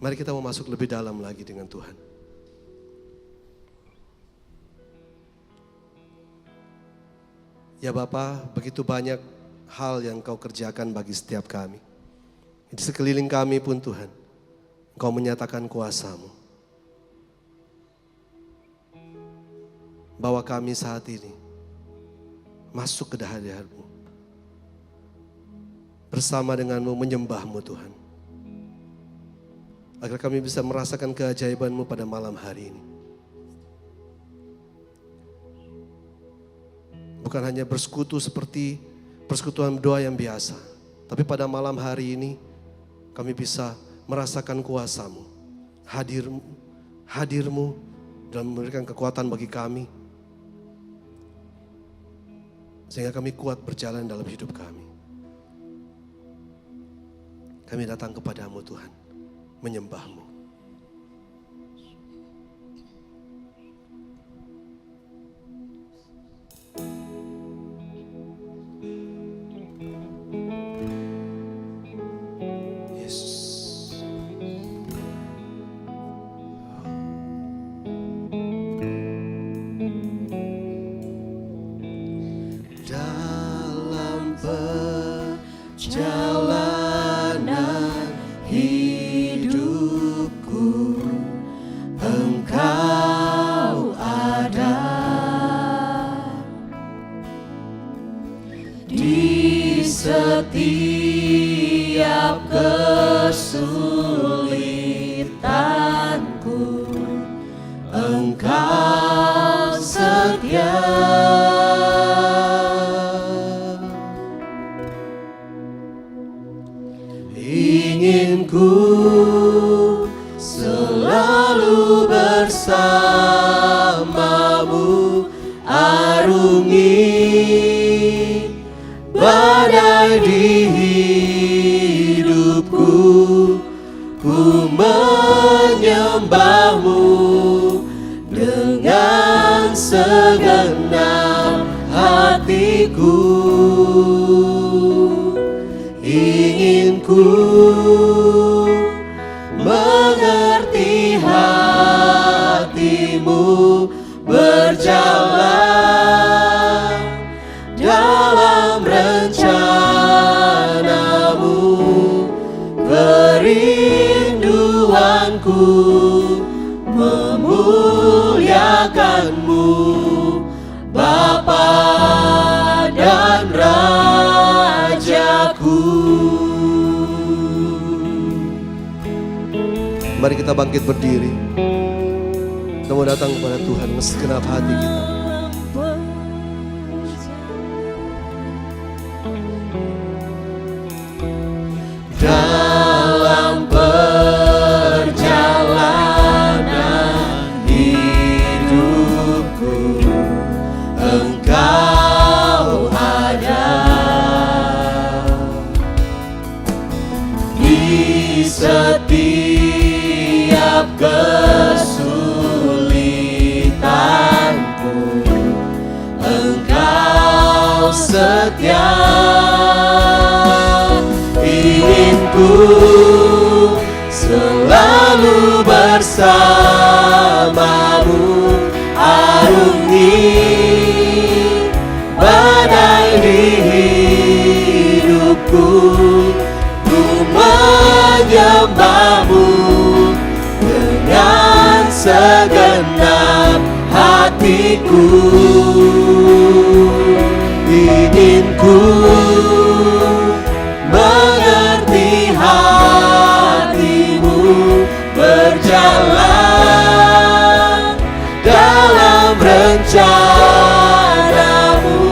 Mari kita mau masuk lebih dalam lagi dengan Tuhan. Ya Bapa, begitu banyak hal yang Kau kerjakan bagi setiap kami. Di sekeliling kami pun Tuhan, Engkau menyatakan kuasa-Mu. Bahwa kami saat ini masuk ke hadirat-Mu. Bersama dengan-Mu menyembah-Mu Tuhan. Agar kami bisa merasakan keajaiban-Mu pada malam hari ini. Bukan hanya bersekutu seperti persekutuan doa yang biasa. Tapi pada malam hari ini kami bisa merasakan kuasa-Mu. Hadir-Mu dalam memberikan kekuatan bagi kami. Sehingga kami kuat berjalan dalam hidup kami. Kami datang kepada-Mu Tuhan. Menyembah-Mu. Setiap kesulitanku, Engkau setia. Ingin ku selalu bersama-Mu, arungi badai di hidupku, ku menyembah-Mu dengan segenap hatiku. Ingin ku mengerti hati-Mu, berjalan dalam rencana-Mu, kerinduanku memuliakan-Mu, Bapa dan Rajaku. Mari kita bangkit berdiri. Kita mau datang kepada Tuhan dengan segenap hati kita. Dalam perjalanan hidupku, Engkau ada. Di setiap kesulitanku, Engkau setia. Ingin ku selalu bersama-Mu, arungi badai di hidupku, ku menyembah-Mu dengan segenap hatiku. Ingin ku mengerti hati-Mu, berjalan dalam rencana-Mu,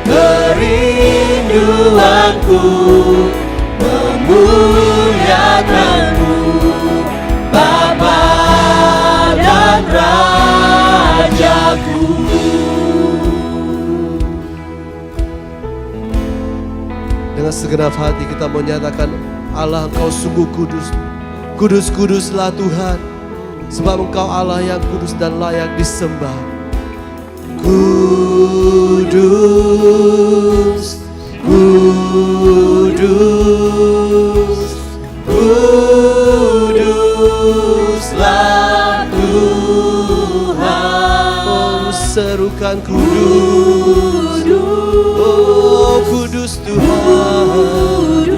kerinduanku memuliakan-Mu, Bapa dan Rajaku. Dengan segenap hati kita menyatakan, Allah, Engkau sungguh kudus. Kudus-kuduslah Tuhan, sebab Engkau Allah yang kudus dan layak disembah. Kudus, kudus, kudus. serukan kudus. Oh kudus Tuhan,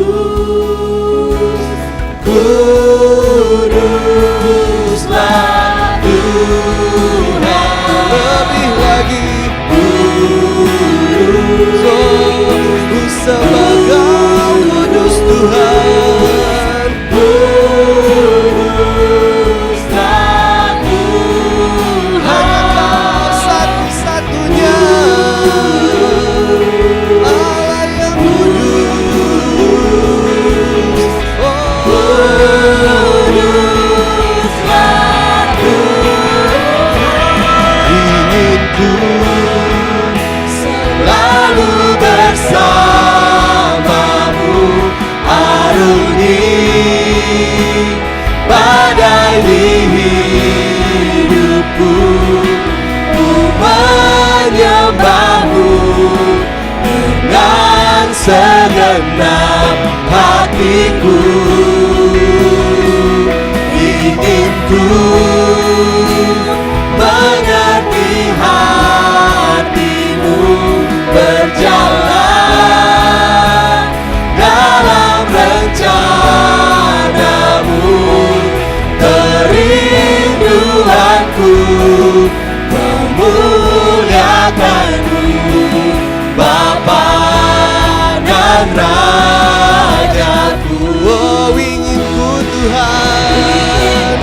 kuduslah Tuhan. lebih lagi kudus. Oh ku sembah Kau kudus Tuhan. Kuduslah Tuhan. Hanya Kau satu-satunya Allah yang kudus. Oh Kuduslah ingin ku selalu bersamamu, arungi badai di hidupku. Ku menyembahmu dengan segenap hatiku. Ingin ku mengerti hatimu, berjalan dalam rencanamu. Kerinduanku memuliakanmu, Bapa dan Rajaku. Oh ingin ku Tuhan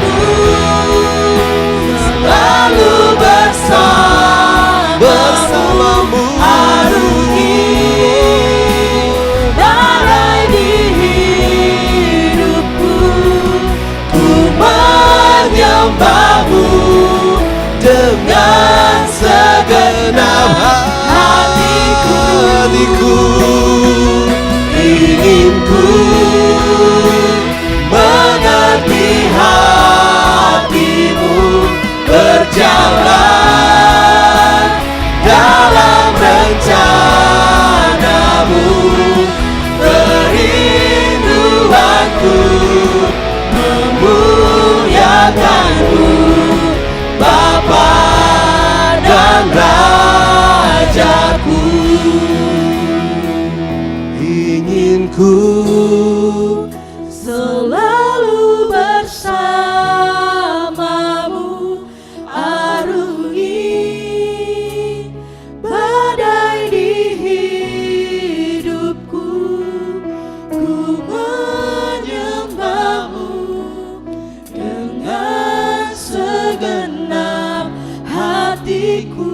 Selalu bersamamu. arungi badai di hidupku. Ku menyembahmu dengan segenap hatiku. Ingin ku mengerti hatimu, berjalan dalam rencanamu. Kerinduanku memuliakanmu, Bapa dan Rajaku. Ingin ku Selalu bersamamu, arungi badai di hidupku. Ku menyembahmu dengan segenap hatiku.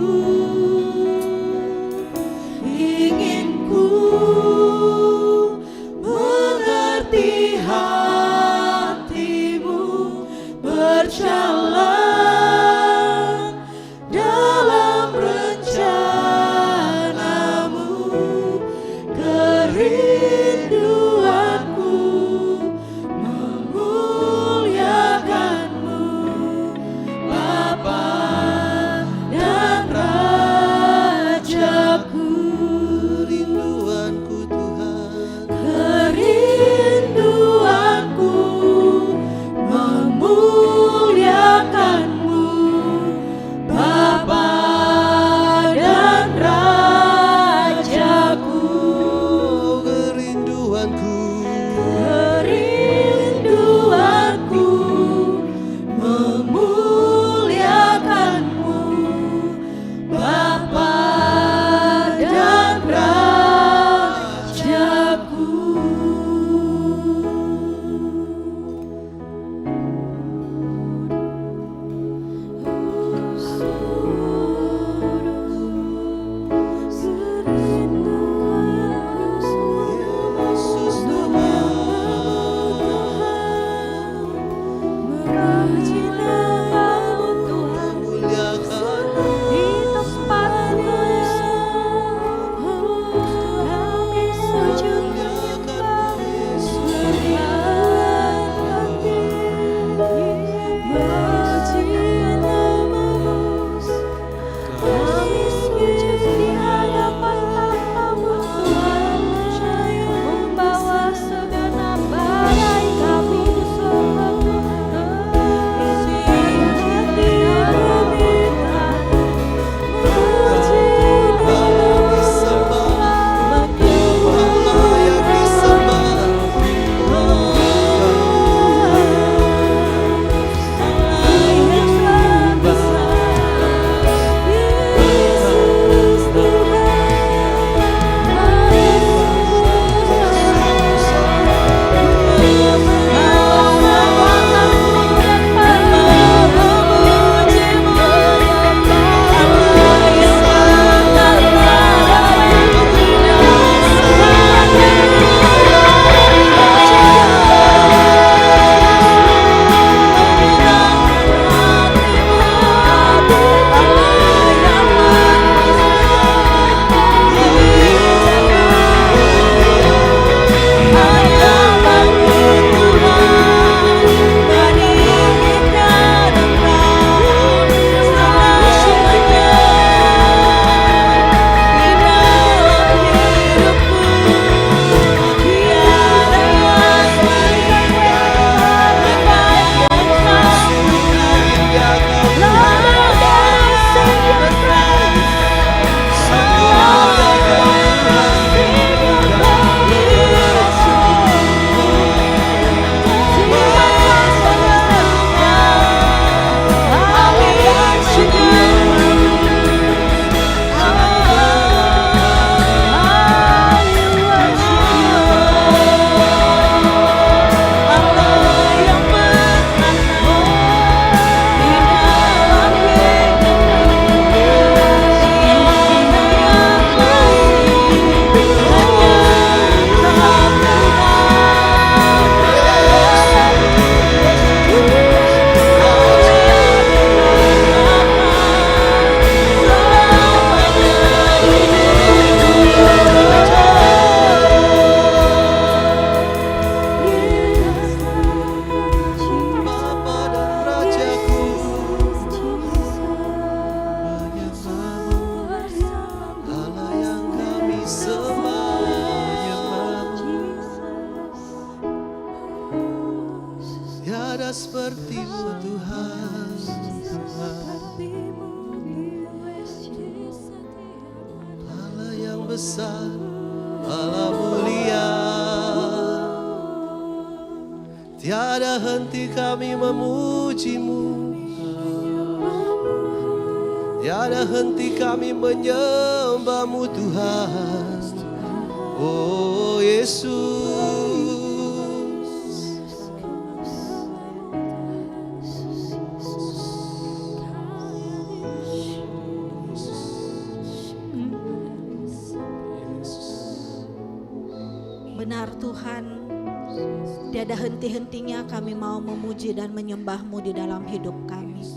Ingin ku mengerti hatimu, berjalan dalam rencanamu. Kerinduanku memuliakanmu, Bapa dan Rajaku. rinduanku Tuhan. Kerinduanku memuliakanmu, tiada seperti-Mu Tuhan. Allah yang besar, Allah mulia. Tiada henti kami memuji-Mu, tiada henti kami menyembah-Mu Tuhan. Oh Yesus. Benar Tuhan, tiada henti-hentinya kami mau memuji dan menyembah-Mu di dalam hidup kami.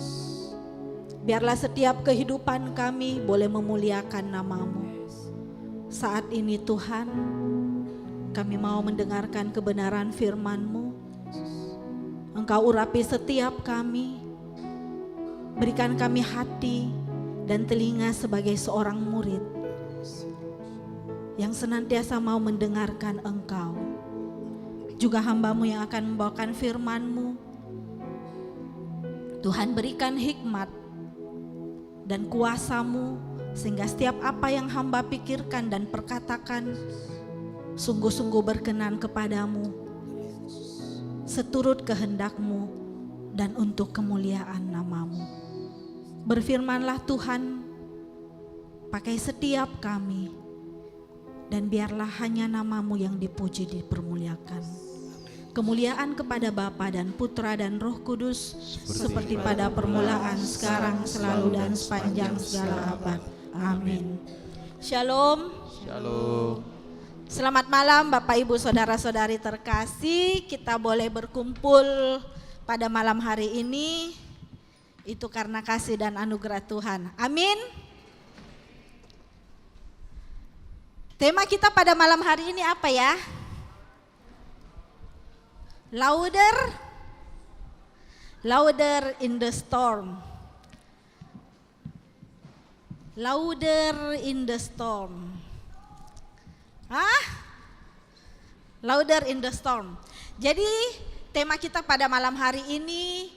Biarlah setiap kehidupan kami boleh memuliakan nama-Mu. Saat ini Tuhan, kami mau mendengarkan kebenaran firman-Mu. Engkau urapi setiap kami, berikan kami hati dan telinga sebagai seorang murid yang senantiasa mau mendengarkan Engkau. Juga hamba-Mu yang akan membawakan firman-Mu. Tuhan berikan hikmat dan kuasa-Mu sehingga setiap apa yang hamba pikirkan dan perkatakan sungguh-sungguh berkenan kepadamu, seturut kehendak-Mu dan untuk kemuliaan nama-Mu. Berfirmanlah Tuhan, pakai setiap kami, dan biarlah hanya nama-Mu yang dipuji dipermuliakan. Kemuliaan kepada Bapa dan Putra dan Roh Kudus seperti pada permulaan, sekarang, selalu dan sepanjang segala abad. Amin. Shalom. Shalom. Selamat malam Bapak Ibu Saudara-saudari terkasih. Kita boleh berkumpul pada malam hari ini. Itu karena kasih dan anugerah Tuhan. Amin. Tema kita pada malam hari ini apa ya? Louder in the storm. Louder in the storm. Louder in the storm. Jadi tema kita pada malam hari ini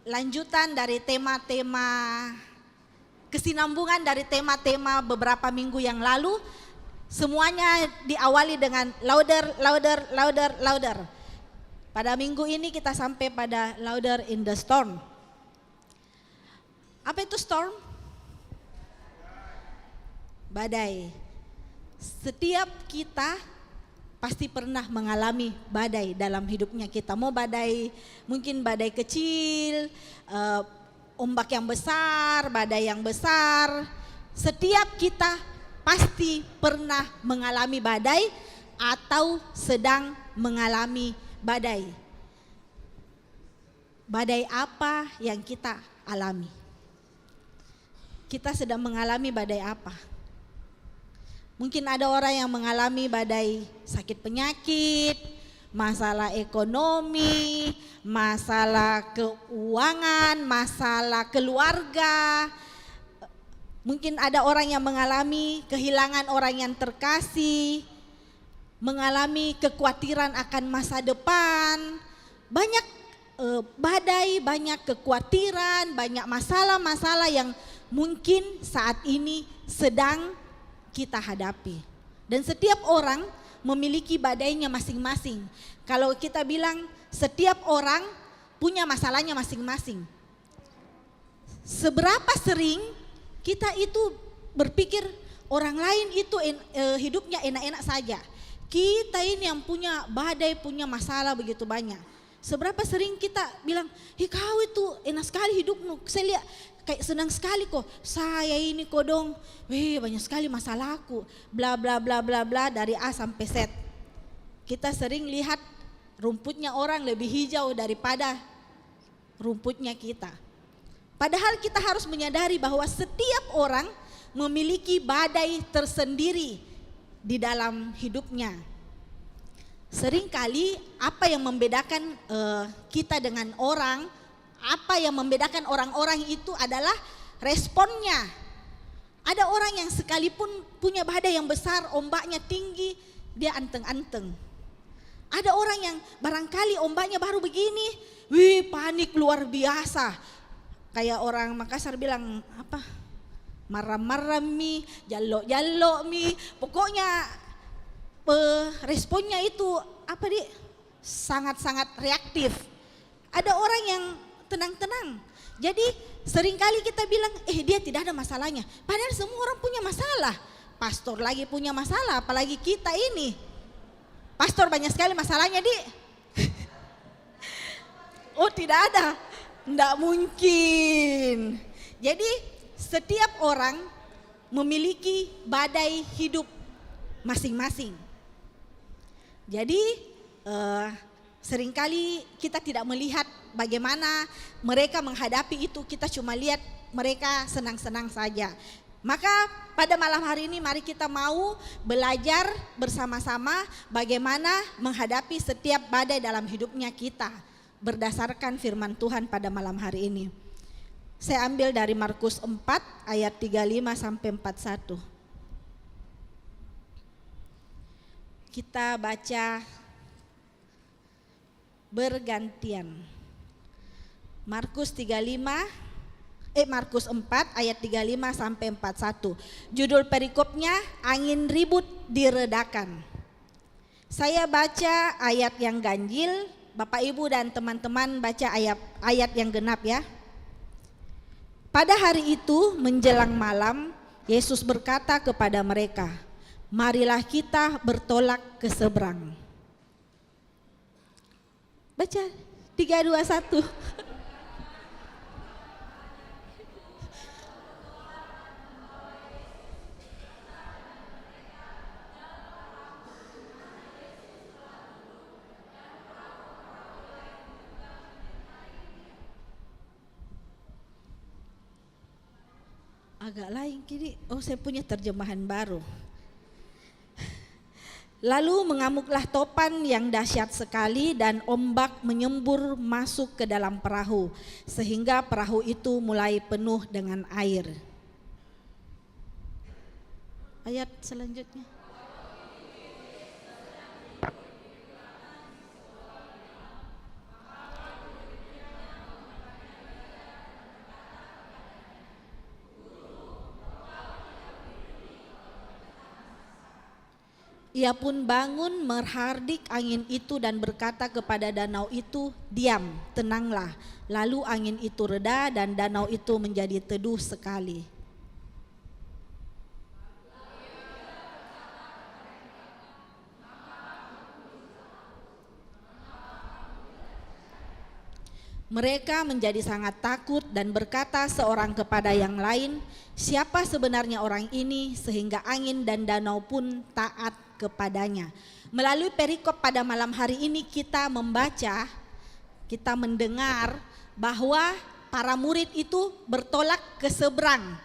lanjutan dari tema-tema, kesinambungan dari tema-tema beberapa minggu yang lalu. Semuanya diawali dengan louder, louder, louder, louder. Pada minggu ini kita sampai pada louder in the storm. Apa itu storm? Badai. Setiap kita pasti pernah mengalami badai dalam hidupnya kita. Mau badai, mungkin badai kecil, ombak yang besar, badai yang besar. Setiap kita pasti pernah mengalami badai atau sedang mengalami badai. Badai apa yang kita alami? Kita sedang mengalami badai apa? Mungkin ada orang yang mengalami badai sakit penyakit, masalah ekonomi, masalah keuangan, masalah keluarga. Mungkin ada orang yang mengalami kehilangan orang yang terkasih, mengalami kekhawatiran akan masa depan. Banyak badai, banyak kekhawatiran, banyak masalah-masalah yang mungkin saat ini sedang kita hadapi. Dan setiap orang memiliki badainya masing-masing. Kalau kita bilang setiap orang punya masalahnya masing-masing. Seberapa sering kita itu berpikir orang lain itu hidupnya enak-enak saja. Kita ini yang punya badai, punya masalah begitu banyak. Seberapa sering kita bilang, kau itu enak sekali hidupmu, saya lihat kayak senang sekali kok. Saya ini kodong, banyak sekali masalahku, bla bla bla bla bla dari A sampai Z. Kita sering lihat rumputnya orang lebih hijau daripada rumputnya kita. Padahal kita harus menyadari bahwa setiap orang memiliki badai tersendiri di dalam hidupnya. Seringkali apa yang membedakan kita dengan orang, apa yang membedakan orang-orang itu adalah responnya. Ada orang yang sekalipun punya badai yang besar, ombaknya tinggi, dia anteng-anteng. Ada orang yang barangkali ombaknya baru begini, wih panik luar biasa. Kayak orang Makassar bilang apa? Marah-marah mi, jalo-jalo mi. Pokoknya responnya itu apa di? Sangat-sangat reaktif. Ada orang yang tenang-tenang. Jadi seringkali kita bilang, dia tidak ada masalahnya. Padahal semua orang punya masalah. Pastor lagi punya masalah, apalagi kita ini. Pastor banyak sekali masalahnya di. Oh tidak ada, tidak mungkin. Jadi setiap orang memiliki badai hidup masing-masing. Jadi seringkali kita tidak melihat bagaimana mereka menghadapi itu, kita cuma lihat mereka senang-senang saja. Maka pada malam hari ini mari kita mau belajar bersama-sama bagaimana menghadapi setiap badai dalam hidupnya kita berdasarkan firman Tuhan pada malam hari ini. Saya ambil dari Markus 4 ayat 35 sampai 41. Kita baca bergantian. Markus 4 ayat 35 sampai 41. Judul perikopnya angin ribut diredakan. Saya baca ayat yang ganjil, Bapak Ibu dan teman-teman baca ayat yang genap ya. Pada hari itu menjelang malam, Yesus berkata kepada mereka, marilah kita bertolak ke seberang. Baca 3, 2, 1. Agak lain kiri. Oh, saya punya terjemahan baru. Lalu mengamuklah topan yang dahsyat sekali dan ombak menyembur masuk ke dalam perahu sehingga perahu itu mulai penuh dengan air. Ayat selanjutnya. Ia pun bangun menghardik angin itu dan berkata kepada danau itu, diam, tenanglah. Lalu angin itu reda dan danau itu menjadi teduh sekali. Mereka menjadi sangat takut dan berkata seorang kepada yang lain, siapa sebenarnya orang ini sehingga angin dan danau pun taat kepadanya. Melalui perikop pada malam hari ini kita membaca, kita mendengar bahwa para murid itu bertolak ke seberang.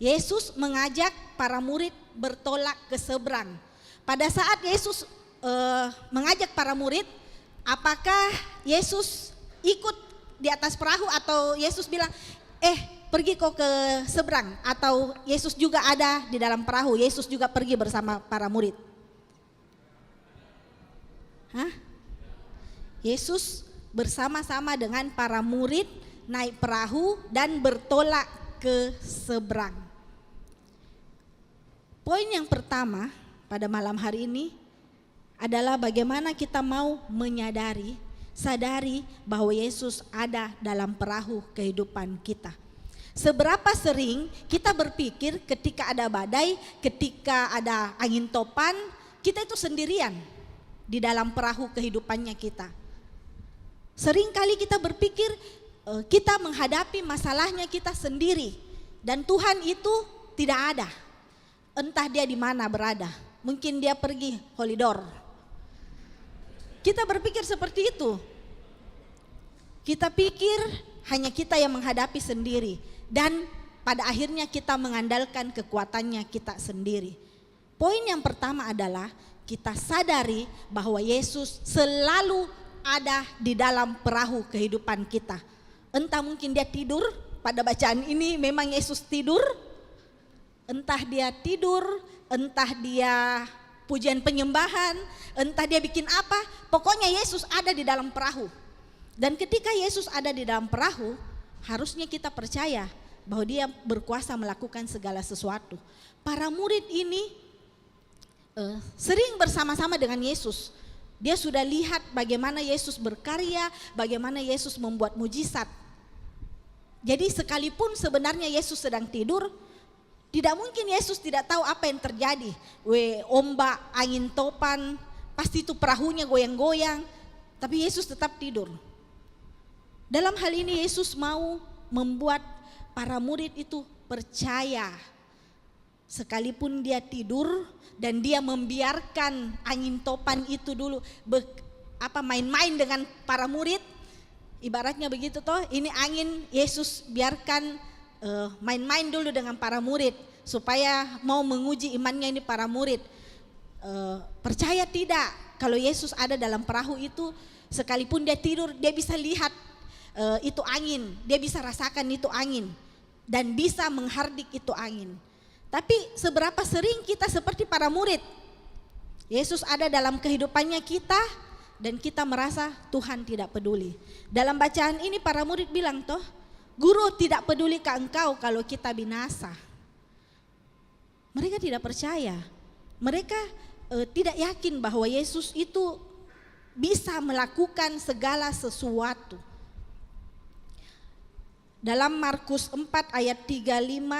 Yesus mengajak para murid bertolak ke seberang. Pada saat Yesus mengajak para murid, apakah Yesus ikut di atas perahu atau Yesus bilang, pergi kau ke seberang, atau Yesus juga ada di dalam perahu, Yesus juga pergi bersama para murid? Yesus bersama-sama dengan para murid naik perahu dan bertolak ke seberang. Poin yang pertama pada malam hari ini adalah bagaimana kita mau sadari bahwa Yesus ada dalam perahu kehidupan kita. Seberapa sering kita berpikir ketika ada badai, ketika ada angin topan, kita itu sendirian di dalam perahu kehidupannya kita. Seringkali kita berpikir kita menghadapi masalahnya kita sendiri dan Tuhan itu tidak ada. Entah dia di mana berada, mungkin dia pergi holidor. Kita berpikir seperti itu. Kita pikir hanya kita yang menghadapi sendiri dan pada akhirnya kita mengandalkan kekuatannya kita sendiri. Poin yang pertama adalah kita sadari bahwa Yesus selalu ada di dalam perahu kehidupan kita. Entah mungkin dia tidur, pada bacaan ini memang Yesus tidur. Entah dia tidur, entah dia pujian penyembahan, entah dia bikin apa, pokoknya Yesus ada di dalam perahu. Dan ketika Yesus ada di dalam perahu, harusnya kita percaya bahwa dia berkuasa melakukan segala sesuatu. Para murid ini sering bersama-sama dengan Yesus. Dia sudah lihat bagaimana Yesus berkarya, bagaimana Yesus membuat mujizat. Jadi sekalipun sebenarnya Yesus sedang tidur, tidak mungkin Yesus tidak tahu apa yang terjadi. Ombak, angin topan, pasti itu perahunya goyang-goyang, tapi Yesus tetap tidur. Dalam hal ini Yesus mau membuat para murid itu percaya. Sekalipun dia tidur dan dia membiarkan angin topan itu dulu main-main dengan para murid. Ibaratnya begitu toh, ini angin Yesus biarkan main-main dulu dengan para murid supaya mau menguji imannya ini para murid. Percaya tidak kalau Yesus ada dalam perahu itu, sekalipun dia tidur dia bisa lihat itu angin, dia bisa rasakan itu angin dan bisa menghardik itu angin. Tapi seberapa sering kita seperti para murid? Yesus ada dalam kehidupannya kita dan kita merasa Tuhan tidak peduli. Dalam bacaan ini para murid bilang toh, Guru tidak peduli ke engkau kalau kita binasa. Mereka tidak percaya. Mereka tidak yakin bahwa Yesus itu bisa melakukan segala sesuatu. Dalam Markus 4 ayat 35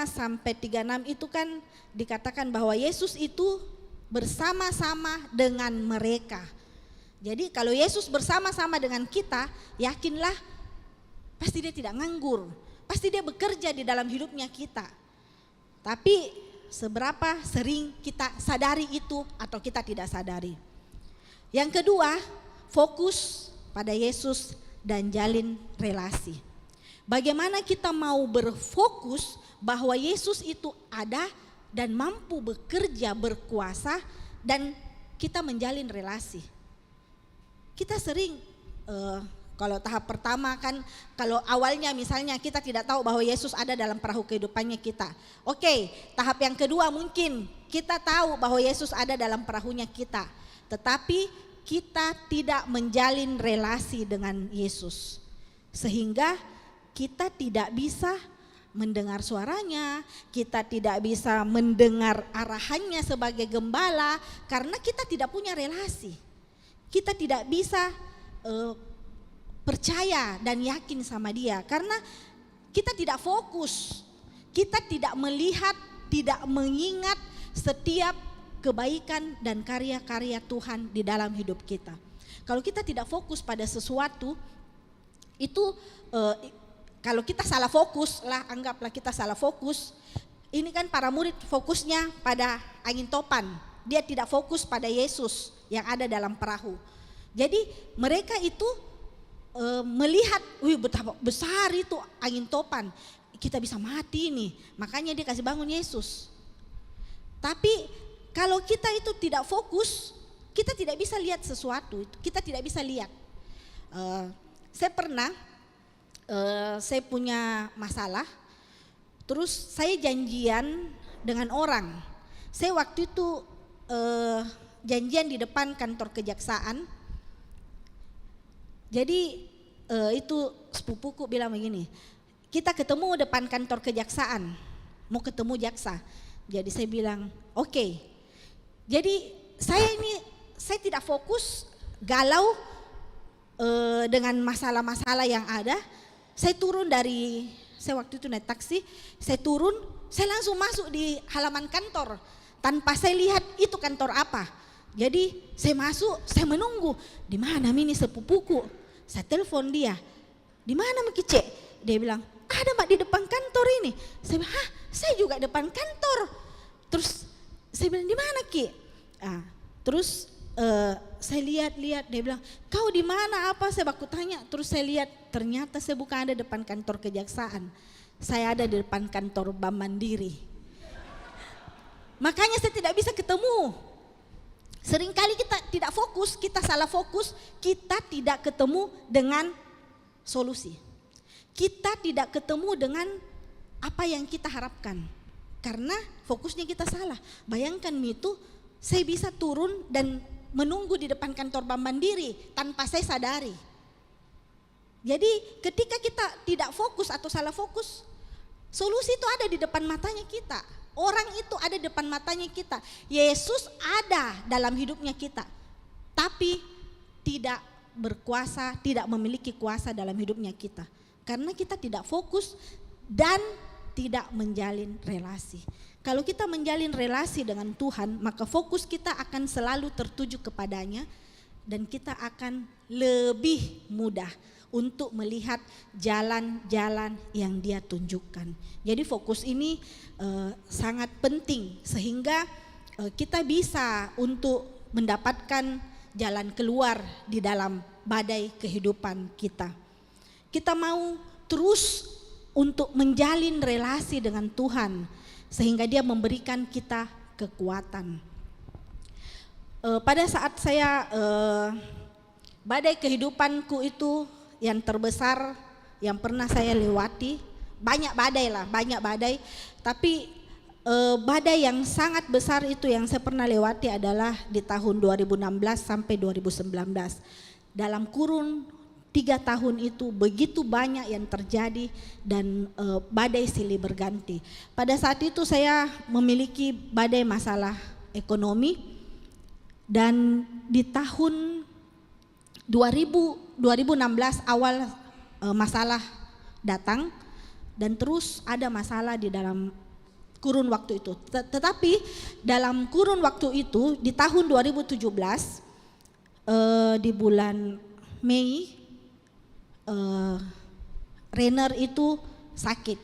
sampai 36 itu kan dikatakan bahwa Yesus itu bersama-sama dengan mereka. Jadi kalau Yesus bersama-sama dengan kita, yakinlah pasti dia tidak nganggur, pasti dia bekerja di dalam hidupnya kita. Tapi seberapa sering kita sadari itu atau kita tidak sadari. Yang kedua, fokus pada Yesus dan jalin relasi. Bagaimana kita mau berfokus bahwa Yesus itu ada dan mampu bekerja, berkuasa, dan kita menjalin relasi. Kita sering kalau tahap pertama kan, kalau awalnya misalnya kita tidak tahu bahwa Yesus ada dalam perahu kehidupannya kita. Oke, tahap yang kedua mungkin kita tahu bahwa Yesus ada dalam perahunya kita, tetapi kita tidak menjalin relasi dengan Yesus. Sehingga kita tidak bisa mendengar suaranya, kita tidak bisa mendengar arahannya sebagai gembala karena kita tidak punya relasi. Kita tidak bisa percaya dan yakin sama dia karena kita tidak fokus. Kita tidak melihat, tidak mengingat setiap kebaikan dan karya-karya Tuhan di dalam hidup kita. Kalau kita tidak fokus pada sesuatu, itu kalau kita salah fokus lah, anggaplah kita salah fokus. Ini kan para murid fokusnya pada angin topan. Dia tidak fokus pada Yesus yang ada dalam perahu. Jadi mereka itu melihat, betapa besar itu angin topan. Kita bisa mati nih, makanya dia kasih bangun Yesus. Tapi kalau kita itu tidak fokus, kita tidak bisa lihat sesuatu. Kita tidak bisa lihat. Saya pernah saya punya masalah, terus saya janjian dengan orang. Saya waktu itu janjian di depan kantor kejaksaan. Jadi itu sepupuku bilang begini, kita ketemu depan kantor kejaksaan, mau ketemu jaksa. Jadi saya bilang oke. Jadi saya tidak fokus, galau dengan masalah-masalah yang ada. Saya turun saya waktu itu naik taksi, saya turun, saya langsung masuk di halaman kantor tanpa saya lihat itu kantor apa. Jadi saya masuk, saya menunggu, di mana ini sepupuku. Saya telepon dia, di mana Miki Cek? Dia bilang, ada Mbak di depan kantor ini. Saya bilang, saya juga depan kantor. Terus saya bilang, di mana Ki? Terus saya lihat, dia bilang, kau di mana apa? Saya baku tanya, terus saya lihat, ternyata saya bukan ada depan kantor kejaksaan. Saya ada di depan kantor Bank Mandiri. Makanya saya tidak bisa ketemu. Seringkali kita tidak fokus, kita salah fokus, kita tidak ketemu dengan solusi. Kita tidak ketemu dengan apa yang kita harapkan. Karena fokusnya kita salah. Bayangkan itu, saya bisa turun dan menunggu di depan kantor Bank Mandiri tanpa saya sadari. Jadi ketika kita tidak fokus atau salah fokus, solusi itu ada di depan matanya kita. Orang itu ada di depan matanya kita. Yesus ada dalam hidupnya kita. Tapi tidak berkuasa, tidak memiliki kuasa dalam hidupnya kita. Karena kita tidak fokus dan tidak menjalin relasi. Kalau kita menjalin relasi dengan Tuhan, maka fokus kita akan selalu tertuju kepadanya. Dan kita akan lebih mudah untuk melihat jalan-jalan yang Dia tunjukkan. Jadi fokus ini sangat penting sehingga kita bisa untuk mendapatkan jalan keluar di dalam badai kehidupan kita. Kita mau terus untuk menjalin relasi dengan Tuhan sehingga Dia memberikan kita kekuatan. Pada saat saya badai kehidupanku itu yang terbesar yang pernah saya lewati, banyak badai, tapi badai yang sangat besar itu yang saya pernah lewati adalah di tahun 2016 sampai 2019. Dalam kurun 3 tahun itu begitu banyak yang terjadi dan badai silih berganti. Pada saat itu saya memiliki badai masalah ekonomi. Dan di tahun 2016 awal masalah datang dan terus ada masalah di dalam kurun waktu itu. Tetapi dalam kurun waktu itu di tahun 2017 di bulan Mei Rainer itu sakit.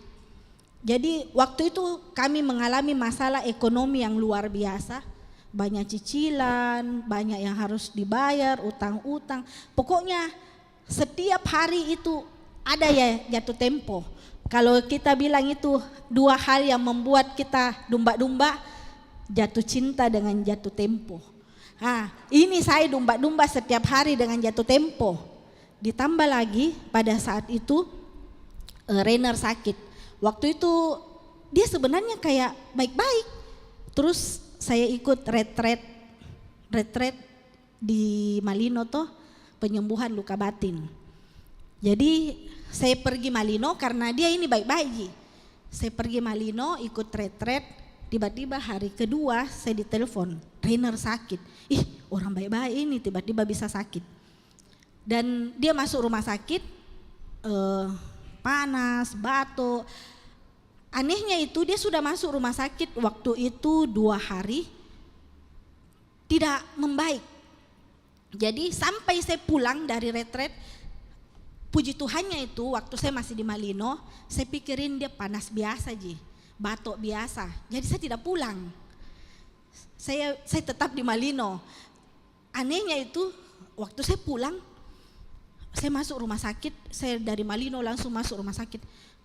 Jadi waktu itu kami mengalami masalah ekonomi yang luar biasa. Banyak cicilan, banyak yang harus dibayar, utang-utang. Pokoknya setiap hari itu ada ya jatuh tempo. Kalau kita bilang itu 2 hal yang membuat kita domba-domba, jatuh cinta dengan jatuh tempo. Ini saya domba-domba setiap hari dengan jatuh tempo. Ditambah lagi pada saat itu Rainer sakit. Waktu itu dia sebenarnya kayak baik-baik. Terus saya ikut retret di Malino toh, penyembuhan luka batin. Jadi saya pergi Malino karena dia ini baik-baik. Saya pergi Malino ikut retret, tiba-tiba hari kedua saya ditelepon, Rainer sakit. Orang baik-baik ini tiba-tiba bisa sakit. Dan dia masuk rumah sakit, panas, batuk. Anehnya itu dia sudah masuk rumah sakit waktu itu 2 hari tidak membaik. Jadi sampai saya pulang dari retret, puji Tuhannya itu waktu saya masih di Malino, saya pikirin dia panas biasa batuk biasa. Jadi saya tidak pulang. Saya tetap di Malino. Anehnya itu waktu saya pulang, saya masuk rumah sakit, saya dari Malino langsung masuk rumah sakit.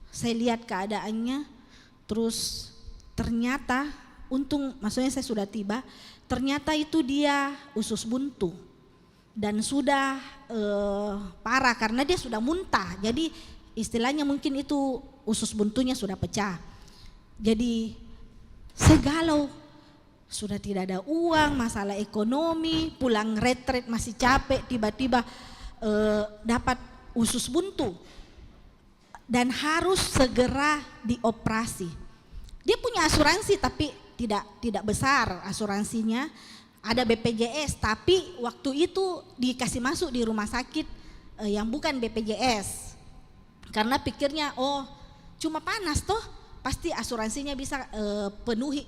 Saya lihat keadaannya. Terus ternyata maksudnya saya sudah tiba, ternyata itu dia usus buntu dan sudah parah karena dia sudah muntah. Jadi istilahnya mungkin itu usus buntunya sudah pecah. Jadi saya galau, sudah tidak ada uang, masalah ekonomi, pulang retret masih capek, tiba-tiba dapat usus buntu. Dan harus segera dioperasi. Dia punya asuransi tapi tidak besar asuransinya. Ada BPJS tapi waktu itu dikasih masuk di rumah sakit yang bukan BPJS. Karena pikirnya cuma panas toh pasti asuransinya bisa penuhi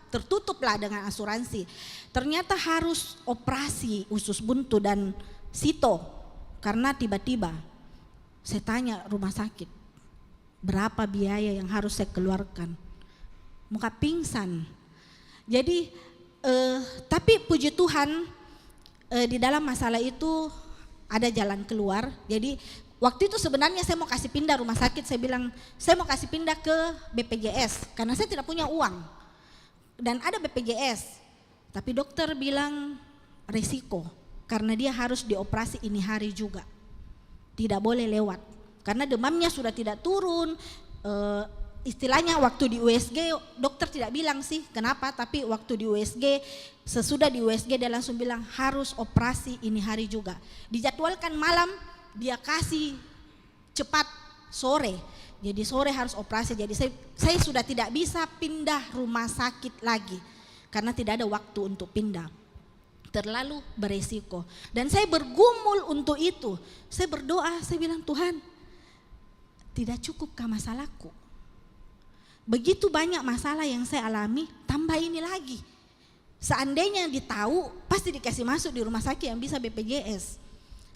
tertutup lah dengan asuransi. Ternyata harus operasi usus buntu dan sito karena tiba-tiba. Saya tanya rumah sakit, berapa biaya yang harus saya keluarkan? Muka pingsan. Jadi, tapi puji Tuhan di dalam masalah itu ada jalan keluar. Jadi waktu itu sebenarnya saya mau kasih pindah rumah sakit, saya bilang saya mau kasih pindah ke BPJS karena saya tidak punya uang. Dan ada BPJS, tapi dokter bilang resiko karena dia harus dioperasi ini hari juga. Tidak boleh lewat karena demamnya sudah tidak turun. Istilahnya waktu di USG dokter tidak bilang sih kenapa, tapi waktu di USG sesudah di USG dia langsung bilang harus operasi ini hari juga. Dijadwalkan malam dia kasih cepat sore. Jadi sore harus operasi. Jadi saya sudah tidak bisa pindah rumah sakit lagi karena tidak ada waktu untuk pindah. Terlalu beresiko. Dan saya bergumul untuk itu. Saya berdoa, saya bilang, Tuhan, tidak cukupkah masalahku? Begitu banyak masalah yang saya alami, tambah ini lagi. Seandainya ditahu, pasti dikasih masuk di rumah sakit yang bisa BPJS.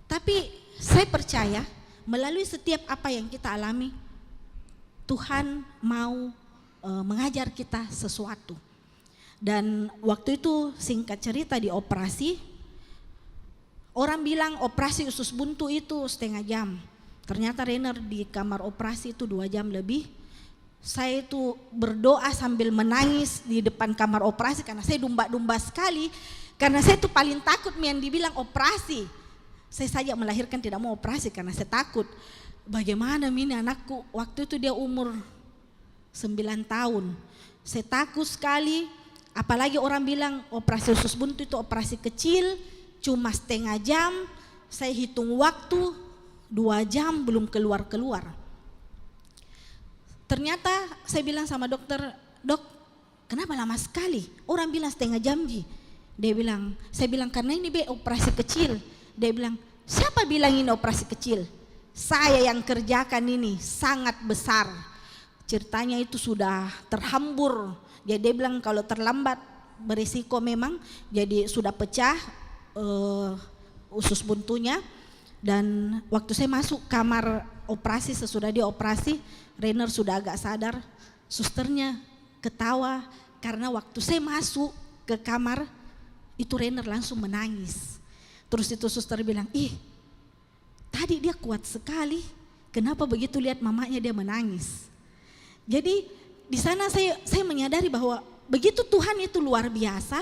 Tapi saya percaya melalui setiap apa yang kita alami, Tuhan mau mengajar kita sesuatu. Dan waktu itu singkat cerita di operasi, orang bilang operasi usus buntu itu setengah jam. Ternyata Rainer di kamar operasi itu 2 jam lebih. Saya itu berdoa sambil menangis di depan kamar operasi karena saya domba-domba sekali. Karena saya itu paling takut yang dibilang operasi. Saya saja melahirkan tidak mau operasi karena saya takut. Bagaimana ini anakku, waktu itu dia umur 9 tahun. Saya takut sekali, apalagi orang bilang operasi usus buntu itu operasi kecil, cuma setengah jam. Saya hitung waktu 2 jam belum keluar-keluar. Ternyata saya bilang sama dokter, dok kenapa lama sekali? Orang bilang setengah jam Ji. Dia bilang, saya bilang karena ini operasi kecil. Dia bilang, siapa bilang ini operasi kecil? Saya yang kerjakan ini sangat besar. Ceritanya itu sudah terhambur. Jadi dia bilang kalau terlambat berisiko memang. Jadi sudah pecah usus buntunya. Dan waktu saya masuk kamar operasi, sesudah dia operasi, Rainer sudah agak sadar. Susternya ketawa karena waktu saya masuk ke kamar itu Rainer langsung menangis. Terus itu suster bilang, tadi dia kuat sekali, kenapa begitu lihat mamanya dia menangis. Jadi di sana saya menyadari bahwa begitu Tuhan itu luar biasa,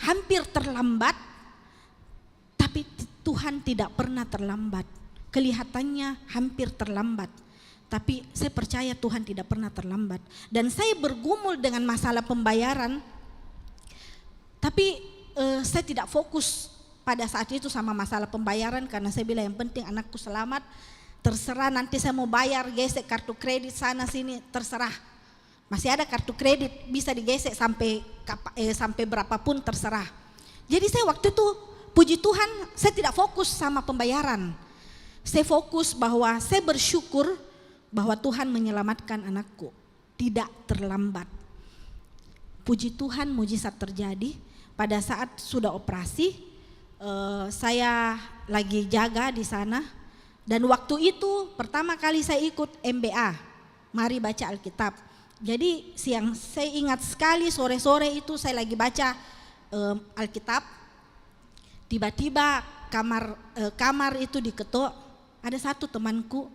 hampir terlambat, tapi Tuhan tidak pernah terlambat. Kelihatannya hampir terlambat, tapi saya percaya Tuhan tidak pernah terlambat. Dan saya bergumul dengan masalah pembayaran, tapi saya tidak fokus pada saat itu sama masalah pembayaran karena saya bilang yang penting anakku selamat, terserah nanti saya mau bayar gesek kartu kredit sana sini terserah. Masih ada kartu kredit bisa digesek sampai berapapun terserah. Jadi saya waktu itu puji Tuhan saya tidak fokus sama pembayaran. Saya fokus bahwa saya bersyukur bahwa Tuhan menyelamatkan anakku, tidak terlambat. Puji Tuhan mujizat terjadi pada saat sudah operasi. Saya lagi jaga di sana dan waktu itu pertama kali saya ikut MBA, mari baca Alkitab. Jadi siang saya ingat sekali sore-sore itu saya lagi baca Alkitab, tiba-tiba kamar itu diketuk, ada satu temanku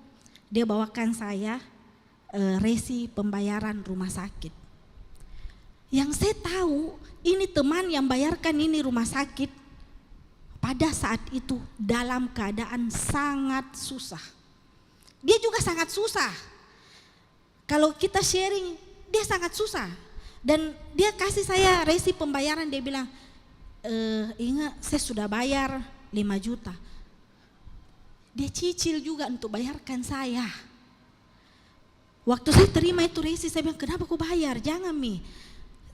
dia bawakan saya resi pembayaran rumah sakit. Yang saya tahu ini teman yang bayarkan ini rumah sakit pada saat itu dalam keadaan sangat susah. Dia juga sangat susah. Kalau kita sharing, dia sangat susah. Dan dia kasih saya resi pembayaran, dia bilang, ingat saya sudah bayar 5 juta. Dia cicil juga untuk bayarkan saya. Waktu saya terima itu resi, saya bilang, kenapa kau bayar? Jangan Mi.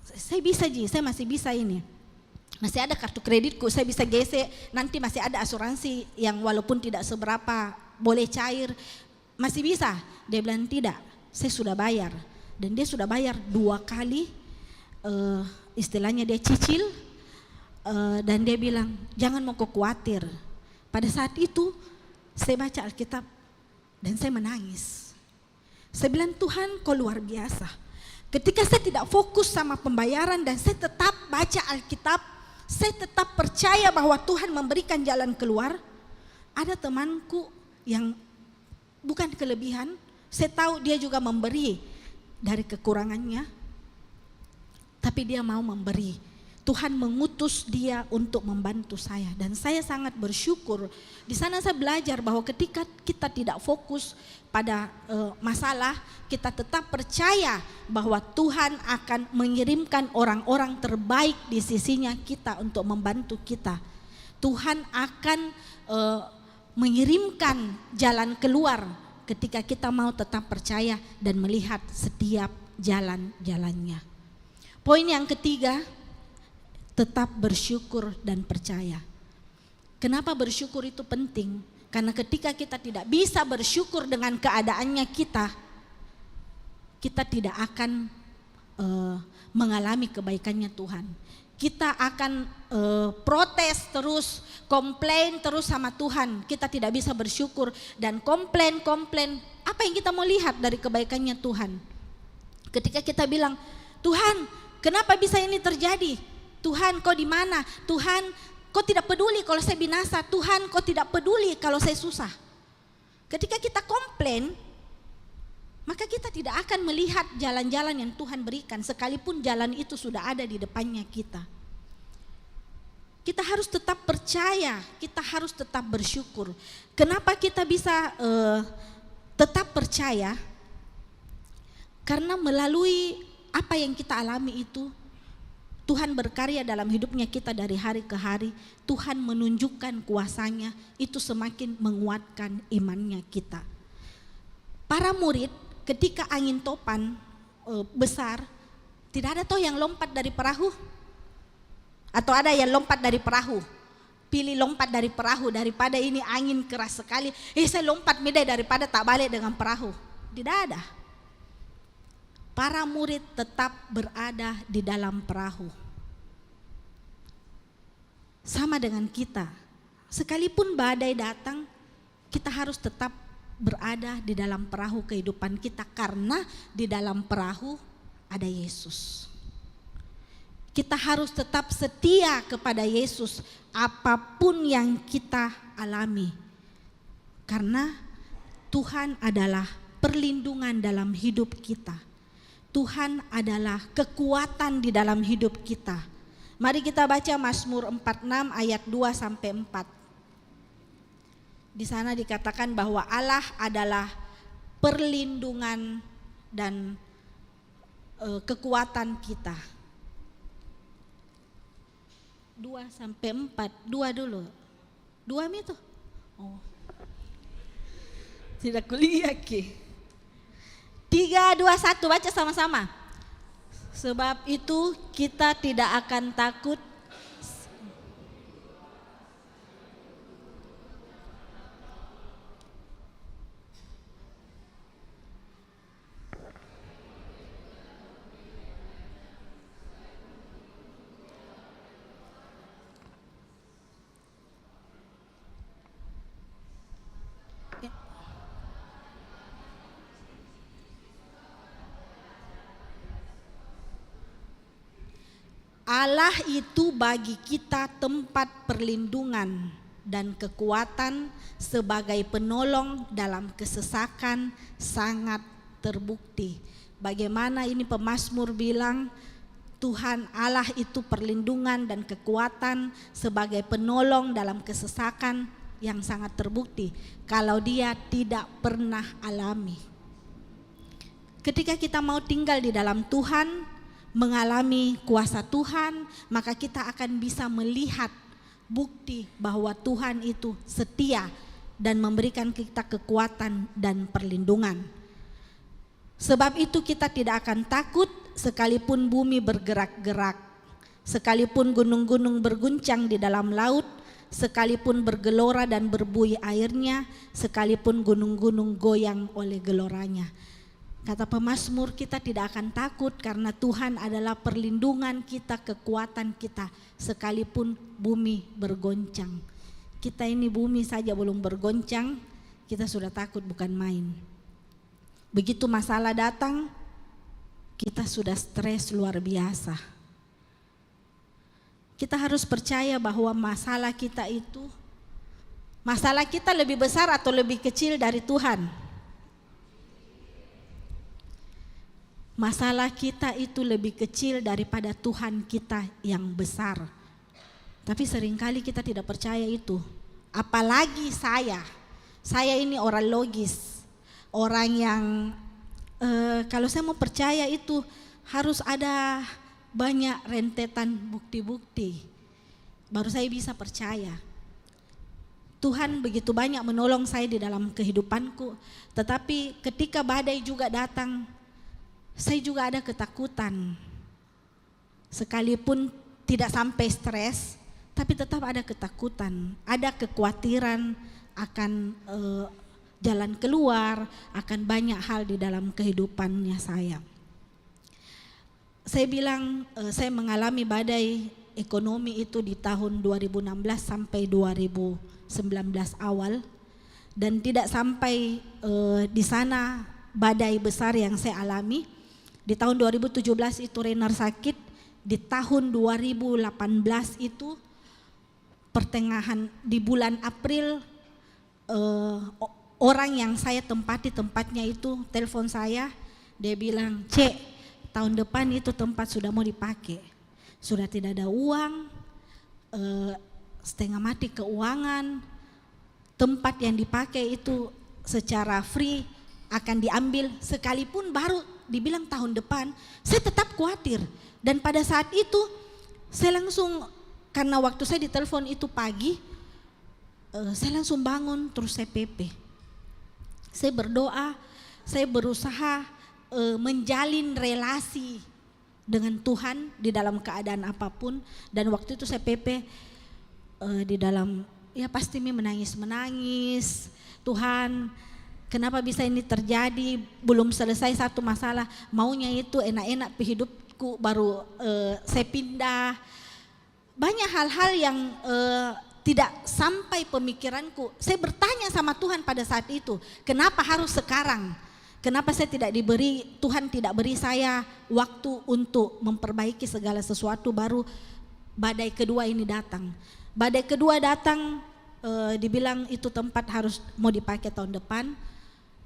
Saya bisa Ji, saya masih bisa ini. Masih ada kartu kreditku, saya bisa gesek, nanti masih ada asuransi yang walaupun tidak seberapa boleh cair, masih bisa. Dia bilang tidak, saya sudah bayar. Dan dia sudah bayar 2 kali, istilahnya dia cicil, dan dia bilang jangan mau kau khawatir. Pada saat itu saya baca Alkitab dan saya menangis. Saya bilang Tuhan kau luar biasa. Ketika saya tidak fokus sama pembayaran dan saya tetap baca Alkitab, saya tetap percaya bahwa Tuhan memberikan jalan keluar. Ada temanku yang bukan kelebihan, saya tahu dia juga memberi dari kekurangannya, tapi dia mau memberi. Tuhan mengutus dia untuk membantu saya dan saya sangat bersyukur. Di sana saya belajar bahwa ketika kita tidak fokus pada masalah, kita tetap percaya bahwa Tuhan akan mengirimkan orang-orang terbaik di sisinya kita untuk membantu kita. Tuhan akan mengirimkan jalan keluar ketika kita mau tetap percaya dan melihat setiap jalan-jalannya. Poin yang ketiga, tetap bersyukur dan percaya. Kenapa bersyukur itu penting? Karena ketika kita tidak bisa bersyukur dengan keadaannya kita tidak akan mengalami kebaikannya Tuhan. Kita akan protes terus, komplain terus sama Tuhan. Kita tidak bisa bersyukur dan komplain. Apa yang kita mau lihat dari kebaikannya Tuhan? Ketika kita bilang, Tuhan, kenapa bisa ini terjadi? Tuhan, kau di mana? Tuhan, kau tidak peduli kalau saya binasa. Tuhan, kau tidak peduli kalau saya susah. Ketika kita komplain, maka kita tidak akan melihat jalan-jalan yang Tuhan berikan, sekalipun jalan itu sudah ada di depannya kita. Kita harus tetap percaya, kita harus tetap bersyukur. Kenapa kita bisa tetap percaya? Karena melalui apa yang kita alami itu, Tuhan berkarya dalam hidupnya kita dari hari ke hari. Tuhan menunjukkan kuasanya, itu semakin menguatkan imannya kita. Para murid ketika angin topan besar, tidak ada toh yang lompat dari perahu? Atau ada yang lompat dari perahu? Pilih lompat dari perahu daripada ini angin keras sekali. Saya lompat midai daripada tak balik dengan perahu. Tidak ada. Para murid tetap berada di dalam perahu. Sama dengan kita. Sekalipun badai datang, kita harus tetap berada di dalam perahu kehidupan kita, karena di dalam perahu ada Yesus. Kita harus tetap setia kepada Yesus apapun yang kita alami, karena Tuhan adalah perlindungan dalam hidup kita. Tuhan adalah kekuatan di dalam hidup kita. Mari kita baca Mazmur 46 ayat 2 sampai 4. Di sana dikatakan bahwa Allah adalah perlindungan dan kekuatan kita. 2 sampai 4, 2 dulu. 2 itu. Oh. Tidak kuliah ki. 3, 2, 1 baca sama-sama. Sebab itu kita tidak akan takut. Allah itu bagi kita tempat perlindungan dan kekuatan sebagai penolong dalam kesesakan sangat terbukti. Bagaimana ini pemazmur bilang, Tuhan Allah itu perlindungan dan kekuatan sebagai penolong dalam kesesakan yang sangat terbukti. Kalau dia tidak pernah alami. Ketika kita mau tinggal di dalam Tuhan, mengalami kuasa Tuhan, maka kita akan bisa melihat bukti bahwa Tuhan itu setia dan memberikan kita kekuatan dan perlindungan. Sebab itu kita tidak akan takut sekalipun bumi bergerak-gerak, sekalipun gunung-gunung berguncang di dalam laut, sekalipun bergelora dan berbuih airnya, sekalipun gunung-gunung goyang oleh geloranya. Kata pemazmur, kita tidak akan takut karena Tuhan adalah perlindungan kita, kekuatan kita, sekalipun bumi bergoncang. Kita ini bumi saja belum bergoncang, kita sudah takut bukan main. Begitu masalah datang, kita sudah stres luar biasa. Kita harus percaya bahwa masalah kita lebih besar atau lebih kecil dari Tuhan. Masalah kita itu lebih kecil daripada Tuhan kita yang besar. Tapi seringkali kita tidak percaya itu. Apalagi saya ini orang logis. Orang yang kalau saya mau percaya itu harus ada banyak rentetan bukti-bukti. Baru saya bisa percaya. Tuhan begitu banyak menolong saya di dalam kehidupanku. Tetapi ketika badai juga datang, saya juga ada ketakutan. Sekalipun tidak sampai stres, tapi tetap ada ketakutan, ada kekhawatiran akan jalan keluar, akan banyak hal di dalam kehidupannya saya. Saya bilang saya mengalami badai ekonomi itu di tahun 2016 sampai 2019 awal, dan tidak sampai di sana badai besar yang saya alami. Di tahun 2017 itu Rainer sakit, di tahun 2018 itu pertengahan di bulan April orang yang saya tempati tempatnya itu telepon saya, dia bilang, "Cek, tahun depan itu tempat sudah mau dipakai, sudah tidak ada uang, setengah mati keuangan, tempat yang dipakai itu secara free akan diambil, sekalipun baru dibilang tahun depan." Saya tetap khawatir, dan pada saat itu saya langsung, karena waktu saya ditelepon itu pagi, saya langsung bangun terus saya PP. Saya berdoa, saya berusaha menjalin relasi dengan Tuhan di dalam keadaan apapun. Dan waktu itu saya PP di dalam, ya pasti menangis-menangis. Tuhan, kenapa bisa ini terjadi? Belum selesai satu masalah, maunya itu enak-enak hidupku, baru saya pindah. Banyak hal-hal yang tidak sampai pemikiranku. Saya bertanya sama Tuhan pada saat itu, kenapa harus sekarang? Kenapa saya tidak diberi, Tuhan tidak beri saya waktu untuk memperbaiki segala sesuatu, baru badai kedua ini datang. Badai kedua datang, dibilang itu tempat harus mau dipakai tahun depan.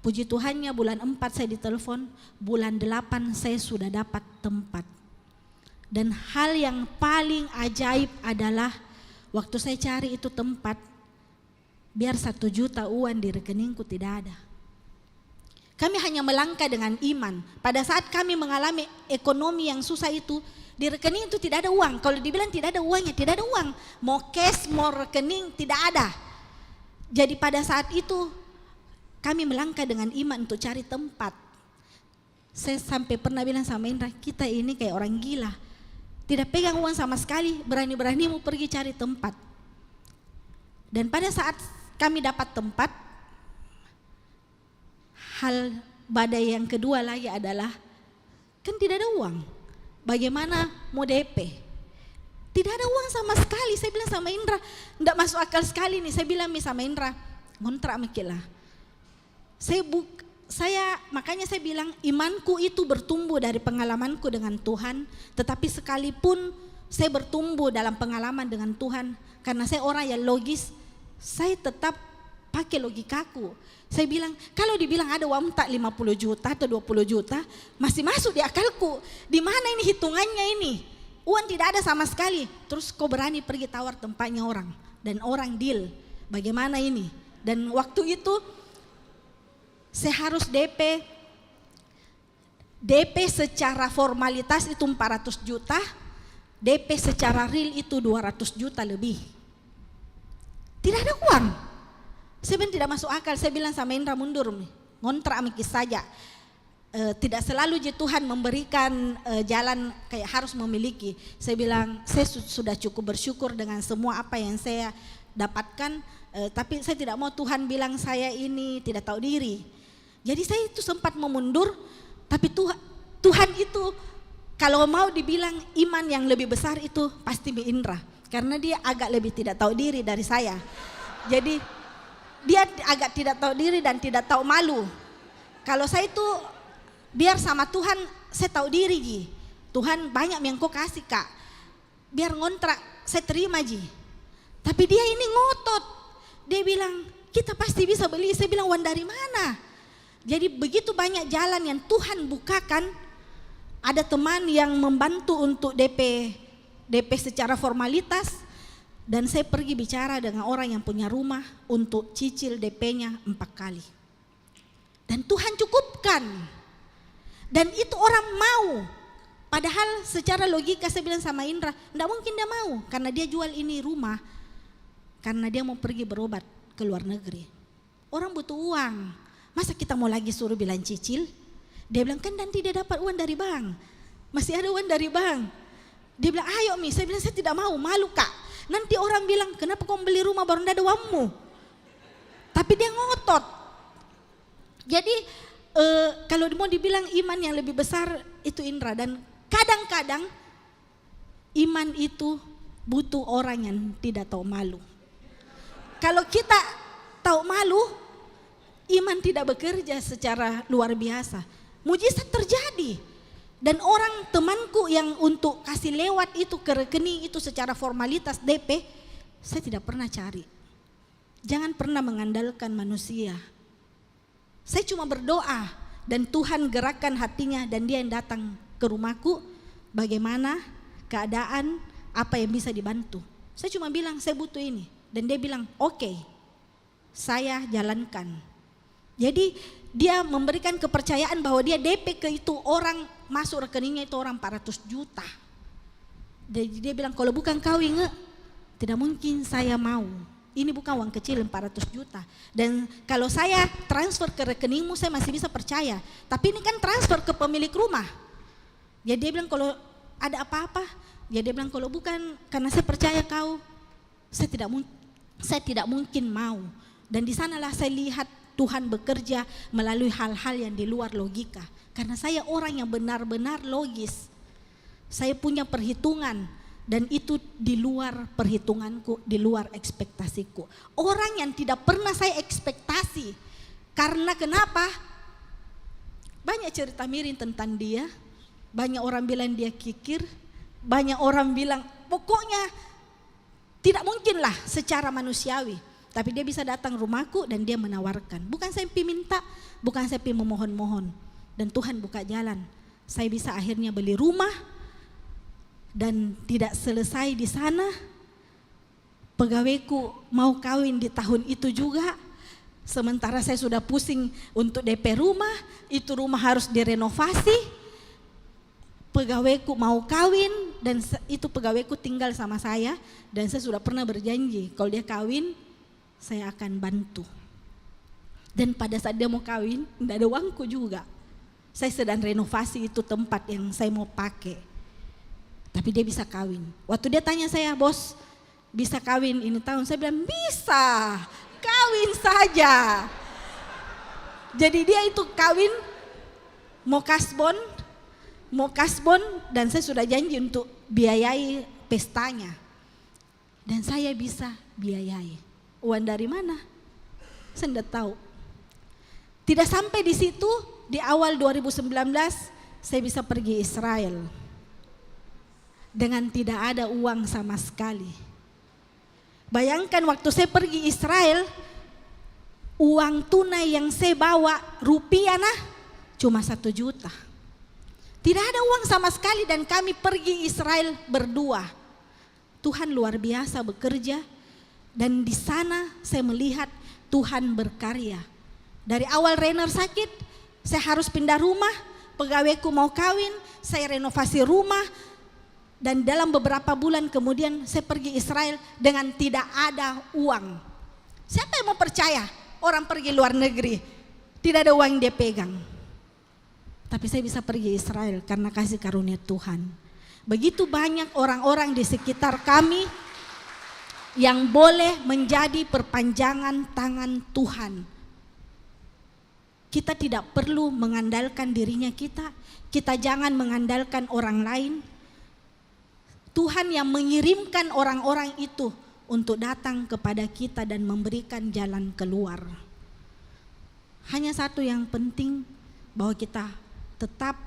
Puji Tuhannya bulan 4 saya ditelepon, bulan 8 saya sudah dapat tempat. Dan hal yang paling ajaib adalah waktu saya cari itu tempat, biar 1 juta uang di rekeningku tidak ada. Kami hanya melangkah dengan iman. Pada saat kami mengalami ekonomi yang susah itu, di rekening itu tidak ada uang. Kalau dibilang tidak ada uangnya, tidak ada uang. Mau cash, mau rekening, tidak ada. Jadi pada saat itu kami melangkah dengan iman untuk cari tempat. Saya sampai pernah bilang sama Indra, kita ini kayak orang gila. Tidak pegang uang sama sekali, berani-berani mau pergi cari tempat. Dan pada saat kami dapat tempat, hal badai yang kedua lagi adalah, kan tidak ada uang. Bagaimana mau DP? Tidak ada uang sama sekali. Saya bilang sama Indra, enggak masuk akal sekali nih. Saya bilang sama Indra, ngontrak makilah. Makanya saya bilang imanku itu bertumbuh dari pengalamanku dengan Tuhan. Tetapi sekalipun saya bertumbuh dalam pengalaman dengan Tuhan, karena saya orang yang logis, saya tetap pakai logikaku. Saya bilang, kalau dibilang ada uang tak 50 juta atau 20 juta, masih masuk di akalku. Di mana ini hitungannya ini? Uang tidak ada sama sekali. Terus kau berani pergi tawar tempatnya orang. Dan orang deal, bagaimana ini? Dan waktu itu, saya harus DP. DP secara formalitas itu 400 juta. DP secara real itu 200 juta lebih. Tidak ada uang. Saya bilang tidak masuk akal. Saya bilang sama Indra, mundur, ngontrak mikir saja. Tidak selalu Tuhan memberikan jalan kayak harus memiliki. Saya bilang saya sudah cukup bersyukur dengan semua apa yang saya dapatkan. Tapi saya tidak mau Tuhan bilang saya ini tidak tahu diri. Jadi saya itu sempat memundur. Tapi Tuhan itu kalau mau dibilang iman yang lebih besar itu pasti Indra. Karena dia agak lebih tidak tahu diri dari saya. Jadi dia agak tidak tahu diri dan tidak tahu malu. Kalau saya itu biar sama Tuhan saya tahu diri Ji. Tuhan banyak yang kau kasih Kak. Biar ngontrak saya terima Ji. Tapi dia ini ngotot. Dia bilang kita pasti bisa beli. Saya bilang uang dari mana? Jadi begitu banyak jalan yang Tuhan bukakan. Ada teman yang membantu untuk DP secara formalitas. Dan saya pergi bicara dengan orang yang punya rumah untuk cicil DP-nya 4 kali. Dan Tuhan cukupkan. Dan itu orang mau. Padahal secara logika saya bilang sama Indra, enggak mungkin dia mau. Karena dia jual ini rumah. Karena dia mau pergi berobat ke luar negeri. Orang butuh uang. Masa kita mau lagi suruh bilang cicil? Dia bilang kan nanti dia dapat uang dari bank. Masih ada uang dari bank. Dia bilang ayo Mi, saya bilang saya tidak mau, malu Kak. Nanti orang bilang kenapa kau beli rumah baru tidak ada uangmu. Tapi dia ngotot. Jadi kalau mau dibilang iman yang lebih besar itu Indra. Dan kadang-kadang iman itu butuh orang yang tidak tahu malu. Kalau kita tahu malu, iman tidak bekerja secara luar biasa. Mujizat terjadi. Dan orang temanku yang untuk kasih lewat itu ke rekening itu secara formalitas DP, saya tidak pernah cari. Jangan pernah mengandalkan manusia. Saya cuma berdoa dan Tuhan gerakkan hatinya dan dia yang datang ke rumahku, bagaimana keadaan, apa yang bisa dibantu. Saya cuma bilang saya butuh ini dan dia bilang oke, saya jalankan. Jadi dia memberikan kepercayaan bahwa dia DP ke itu orang, masuk rekeningnya itu orang 400 juta. Jadi dia bilang kalau bukan kau Inge, tidak mungkin saya mau. Ini bukan uang kecil 400 juta. Dan kalau saya transfer ke rekeningmu saya masih bisa percaya. Tapi ini kan transfer ke pemilik rumah. Jadi dia bilang kalau ada apa-apa, dia bilang kalau bukan karena saya percaya kau, saya tidak mungkin mau. Dan di sanalah saya lihat Tuhan bekerja melalui hal-hal yang di luar logika. Karena saya orang yang benar-benar logis. Saya punya perhitungan dan itu di luar perhitunganku, di luar ekspektasiku. Orang yang tidak pernah saya ekspektasi. Karena kenapa? Banyak cerita miring tentang dia. Banyak orang bilang dia kikir. Banyak orang bilang pokoknya tidak mungkinlah secara manusiawi. Tapi dia bisa datang rumahku dan dia menawarkan. Bukan saya minta, bukan saya memohon-mohon. Dan Tuhan buka jalan. Saya bisa akhirnya beli rumah. Dan tidak selesai di sana. Pegawaiku mau kawin di tahun itu juga. Sementara saya sudah pusing untuk DP rumah. Itu rumah harus direnovasi. Pegawaiku mau kawin dan itu pegawaiku tinggal sama saya. Dan saya sudah pernah berjanji kalau dia kawin, saya akan bantu. Dan pada saat dia mau kawin, tidak ada uangku juga. Saya sedang renovasi itu tempat yang saya mau pakai. Tapi dia bisa kawin. Waktu dia tanya saya, bos bisa kawin ini tahun? Saya bilang bisa, kawin saja. Jadi dia itu kawin, mau kasbon dan saya sudah janji untuk biayai pestanya. Dan saya bisa biayai. Uang dari mana? Saya tidak tahu. Tidak sampai di situ, di awal 2019 saya bisa pergi Israel. Dengan tidak ada uang sama sekali. Bayangkan waktu saya pergi Israel, uang tunai yang saya bawa rupiah cuma 1 juta. Tidak ada uang sama sekali dan kami pergi Israel berdua. Tuhan luar biasa bekerja. Dan di sana saya melihat Tuhan berkarya. Dari awal Rainer sakit, saya harus pindah rumah, pegawaiku mau kawin, saya renovasi rumah. Dan dalam beberapa bulan kemudian saya pergi Israel dengan tidak ada uang. Siapa yang mau percaya orang pergi luar negeri, tidak ada uang yang dia pegang. Tapi saya bisa pergi Israel karena kasih karunia Tuhan. Begitu banyak orang-orang di sekitar kami yang boleh menjadi perpanjangan tangan Tuhan. Kita tidak perlu mengandalkan dirinya kita jangan mengandalkan orang lain. Tuhan yang mengirimkan orang-orang itu untuk datang kepada kita dan memberikan jalan keluar. Hanya satu yang penting, bahwa kita tetap,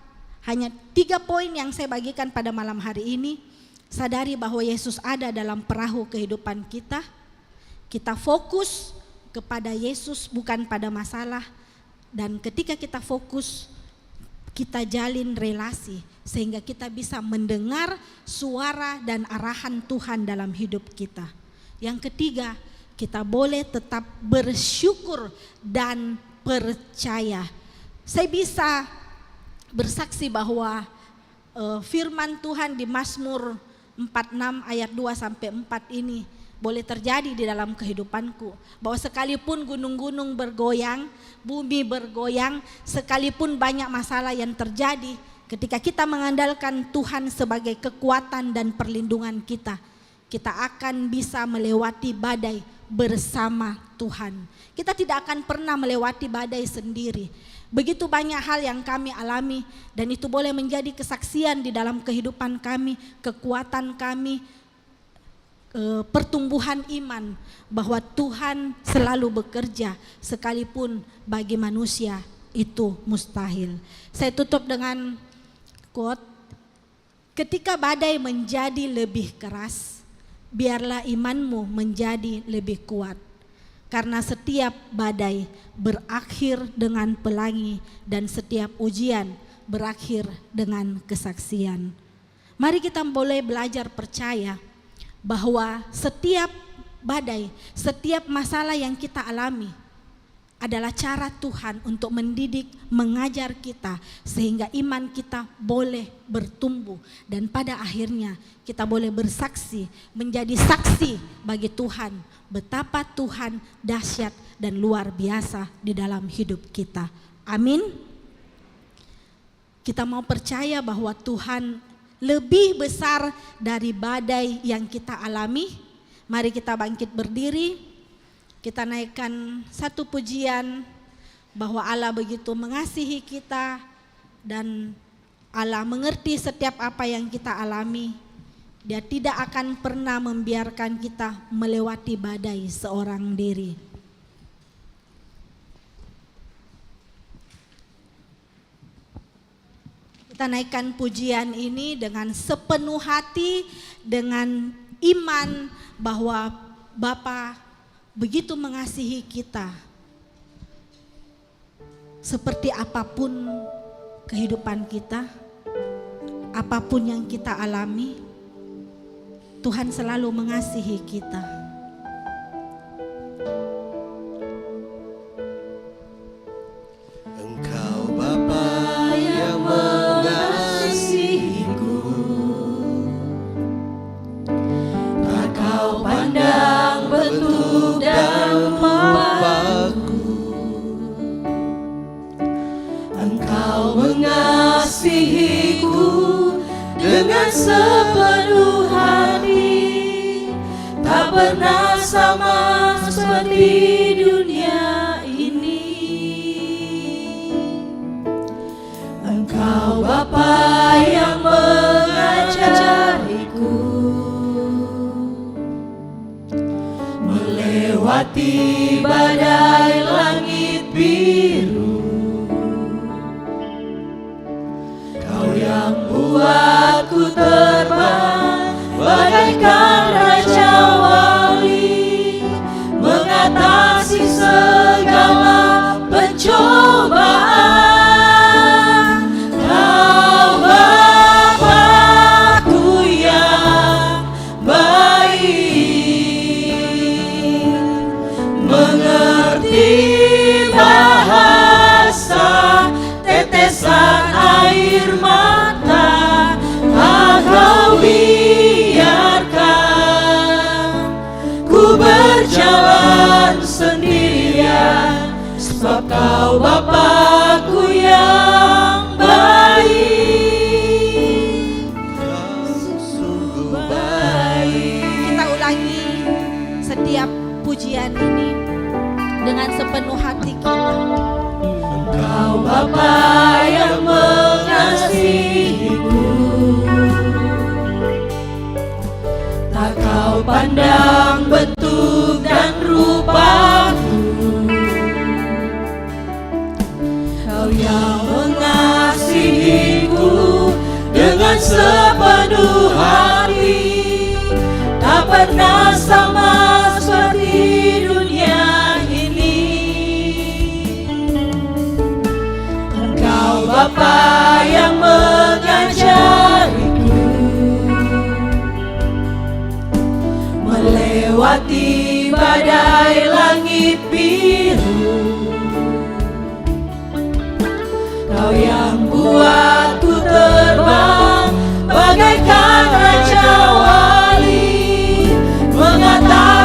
hanya 3 poin yang saya bagikan pada malam hari ini. Sadari bahwa Yesus ada dalam perahu kehidupan kita. Kita fokus kepada Yesus, bukan pada masalah. Dan ketika kita fokus, kita jalin relasi sehingga kita bisa mendengar suara dan arahan Tuhan dalam hidup kita. Yang ketiga, kita boleh tetap bersyukur dan percaya. Saya bisa bersaksi bahwa firman Tuhan di Mazmur 46 ayat 2 sampai 4 ini boleh terjadi di dalam kehidupanku. Bahwa sekalipun gunung-gunung bergoyang, bumi bergoyang, sekalipun banyak masalah yang terjadi, ketika kita mengandalkan Tuhan sebagai kekuatan dan perlindungan kita, kita akan bisa melewati badai bersama Tuhan. Kita tidak akan pernah melewati badai sendiri. Begitu banyak hal yang kami alami dan itu boleh menjadi kesaksian di dalam kehidupan kami, kekuatan kami, pertumbuhan iman bahwa Tuhan selalu bekerja sekalipun bagi manusia itu mustahil. Saya tutup dengan quote, ketika badai menjadi lebih keras, biarlah imanmu menjadi lebih kuat. Karena setiap badai berakhir dengan pelangi dan setiap ujian berakhir dengan kesaksian. Mari kita boleh belajar percaya bahwa setiap badai, setiap masalah yang kita alami adalah cara Tuhan untuk mendidik, mengajar kita sehingga iman kita boleh bertumbuh dan pada akhirnya kita boleh bersaksi, menjadi saksi bagi Tuhan betapa Tuhan dahsyat dan luar biasa di dalam hidup kita. Amin. Kita mau percaya bahwa Tuhan lebih besar dari badai yang kita alami. Mari kita bangkit berdiri. Kita naikkan satu pujian bahwa Allah begitu mengasihi kita dan Allah mengerti setiap apa yang kita alami. Dia tidak akan pernah membiarkan kita melewati badai seorang diri. Kita naikkan pujian ini dengan sepenuh hati, dengan iman bahwa Bapa begitu mengasihi kita. Seperti apapun kehidupan kita, apapun yang kita alami, Tuhan selalu mengasihi kita. Engkau Bapa yang mengasihiku, tak kau pandang bentuk dan rupaku. Engkau mengasihiku dengan sepenuh hati, tak pernah sama seperti dunia ini. Engkau Bapa yang mengajariku melewati badai langit biru. Kau yang buatku terbang bagaikan raja wali, mengatasi segala pencobaan. Kau Bapa-Ku yang baik, mengerti bahasa tetesan air mata. Kau biarkan ku berjalan sendirian, sebab Kau Bapa-Ku yang baik, sungguh baik. Kita ulangi setiap pujian ini dengan sepenuh hati kita. Kau Bapa yang mengasihiku, tak Kau pandang bentuk dan rupaku. Kau yang mengasihiku dengan sepenuh hati, tak pernah sama seperti dunia ini. Engkau Bapa yang mengajariku melewati badai langit biru. Kau yang buatku terbang bagaikan raja wali, mengatasi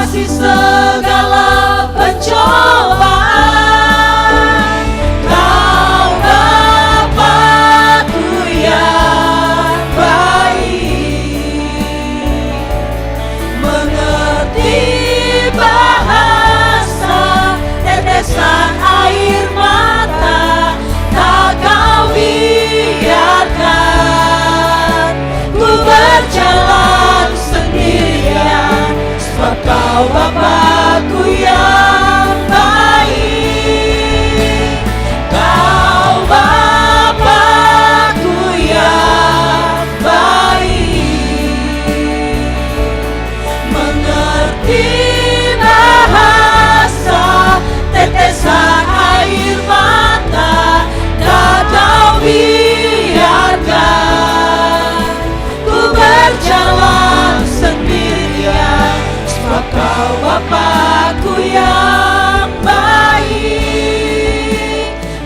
Engkau Bapa-Ku yang baik,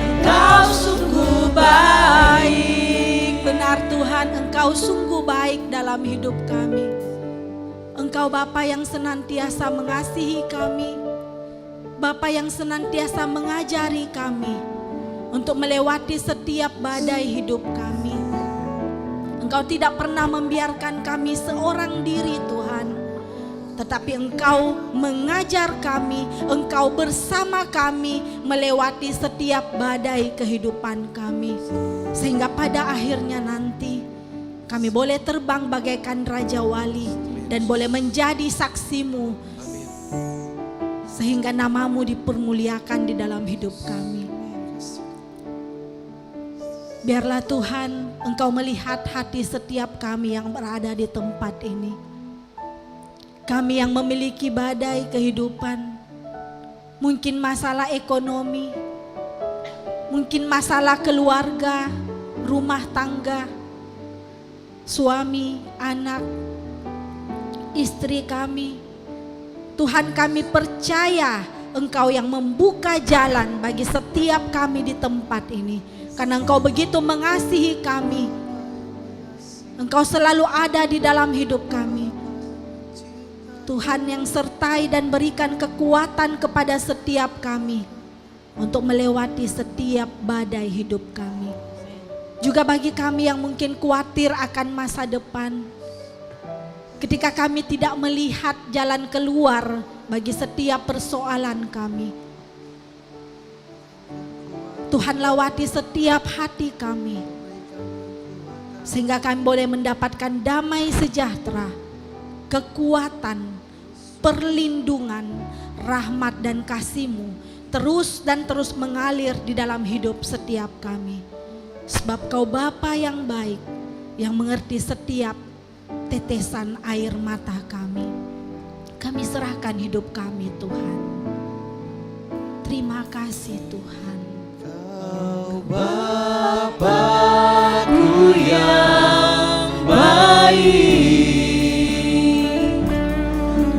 Engkau sungguh baik. Benar Tuhan, Engkau sungguh baik dalam hidup kami. Engkau Bapa yang senantiasa mengasihi kami, Bapa yang senantiasa mengajari kami untuk melewati setiap badai hidup kami. Engkau tidak pernah membiarkan kami seorang diri Tuhan, tetapi Engkau mengajar kami, Engkau bersama kami melewati setiap badai kehidupan kami. Sehingga pada akhirnya nanti kami boleh terbang bagaikan Raja Wali dan boleh menjadi saksi-Mu, sehingga nama-Mu dipermuliakan di dalam hidup kami. Biarlah Tuhan Engkau melihat hati setiap kami yang berada di tempat ini. Kami yang memiliki badai kehidupan, mungkin masalah ekonomi, mungkin masalah keluarga, rumah tangga, suami, anak, istri kami. Tuhan, kami percaya Engkau yang membuka jalan bagi setiap kami di tempat ini. Karena Engkau begitu mengasihi kami. Engkau selalu ada di dalam hidup kami. Tuhan yang sertai dan berikan kekuatan kepada setiap kami untuk melewati setiap badai hidup kami. Juga bagi kami yang mungkin khawatir akan masa depan, ketika kami tidak melihat jalan keluar bagi setiap persoalan kami, Tuhan lawati setiap hati kami, sehingga kami boleh mendapatkan damai sejahtera, kekuatan, perlindungan, rahmat dan kasih-Mu terus dan terus mengalir di dalam hidup setiap kami. Sebab Kau Bapa yang baik, yang mengerti setiap tetesan air mata kami. Kami serahkan hidup kami Tuhan. Terima kasih Tuhan. Kau Bapa-Ku yang baik,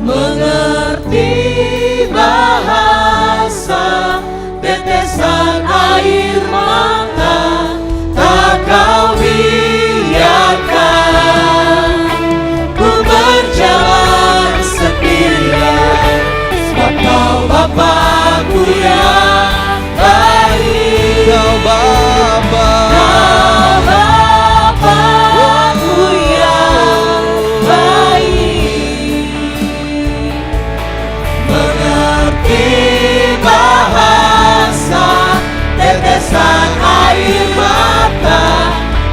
mengerti bahasa tetesan air mata, tak Kau biarkan ku berjalan sendirian. Sebab Kau Bapa-Ku yang baik, Kau Bapa, Bapa-Ku yang baik, mengerti bahasa tetesan air mata,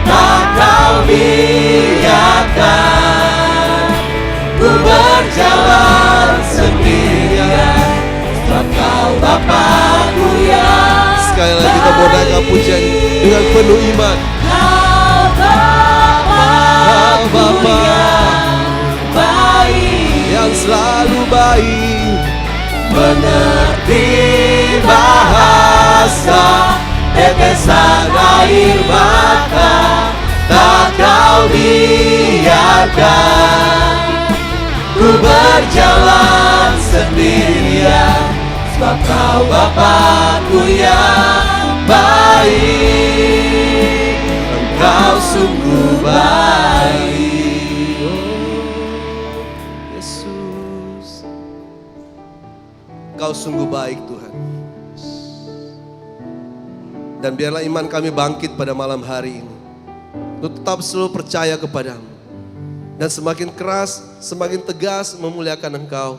tak Kau biarkan ku berjalan sendirian. Sebab Kau Bapa-Ku yang sekali lagi kita modalkan pujian dengan penuh iman. Kau Bapa-Ku yang baik, Yang selalu baik, mengerti bahasa tetesan air mata, tak Kau biarkan ku berjalan sendirian. Sebab Kau Bapa-Ku yang baik, Engkau sungguh baik. Yesus, Engkau sungguh baik Tuhan. Dan biarlah iman kami bangkit pada malam hari ini, untuk tetap selalu percaya kepadamu, dan semakin keras, semakin tegas memuliakan Engkau,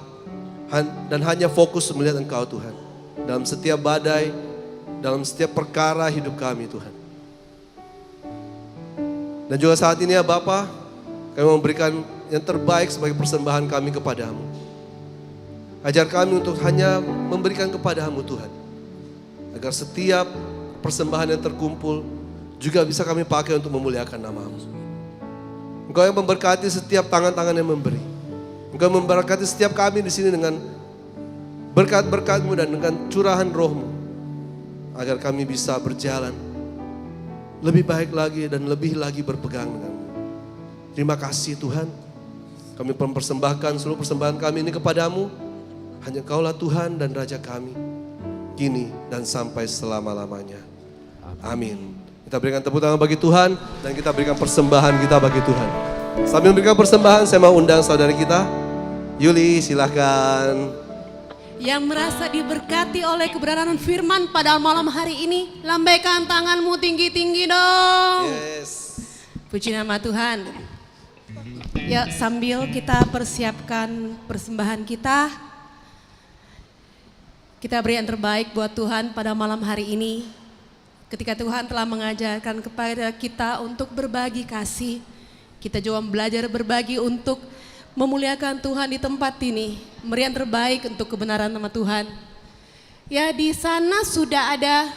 dan hanya fokus melihat Engkau Tuhan, dalam setiap badai, dalam setiap perkara hidup kami Tuhan. Dan juga saat ini ya Bapa, kami memberikan yang terbaik sebagai persembahan kami kepadamu. Ajar kami untuk hanya memberikan kepadamu Tuhan, agar setiap persembahan yang terkumpul juga bisa kami pakai untuk memuliakan nama-Mu. Engkau yang memberkati setiap tangan-tangan yang memberi. Engkau memberkati setiap kami di sini dengan berkat-berkat-Mu dan dengan curahan Roh-Mu, agar kami bisa berjalan lebih baik lagi dan lebih lagi berpegang dengan-Mu. Terima kasih Tuhan. Kami mempersembahkan seluruh persembahan kami ini kepadamu, Hanya Kaulah Tuhan dan Raja kami, kini dan sampai selama-lamanya. Amin. Kita berikan tepuk tangan bagi Tuhan dan kita berikan persembahan kita bagi Tuhan. Sambil memberikan persembahan, saya mau undang saudari kita, Yuli, silakan. Yang merasa diberkati oleh kebenaran firman pada malam hari ini, lambaikan tanganmu tinggi-tinggi dong. Yes. Puji nama Tuhan. Ya, sambil kita persiapkan persembahan kita beri yang terbaik buat Tuhan pada malam hari ini. Ketika Tuhan telah mengajarkan kepada kita untuk berbagi kasih, kita juga belajar berbagi untuk memuliakan Tuhan di tempat ini. Beri yang terbaik untuk kebenaran nama Tuhan. Ya, di sana sudah ada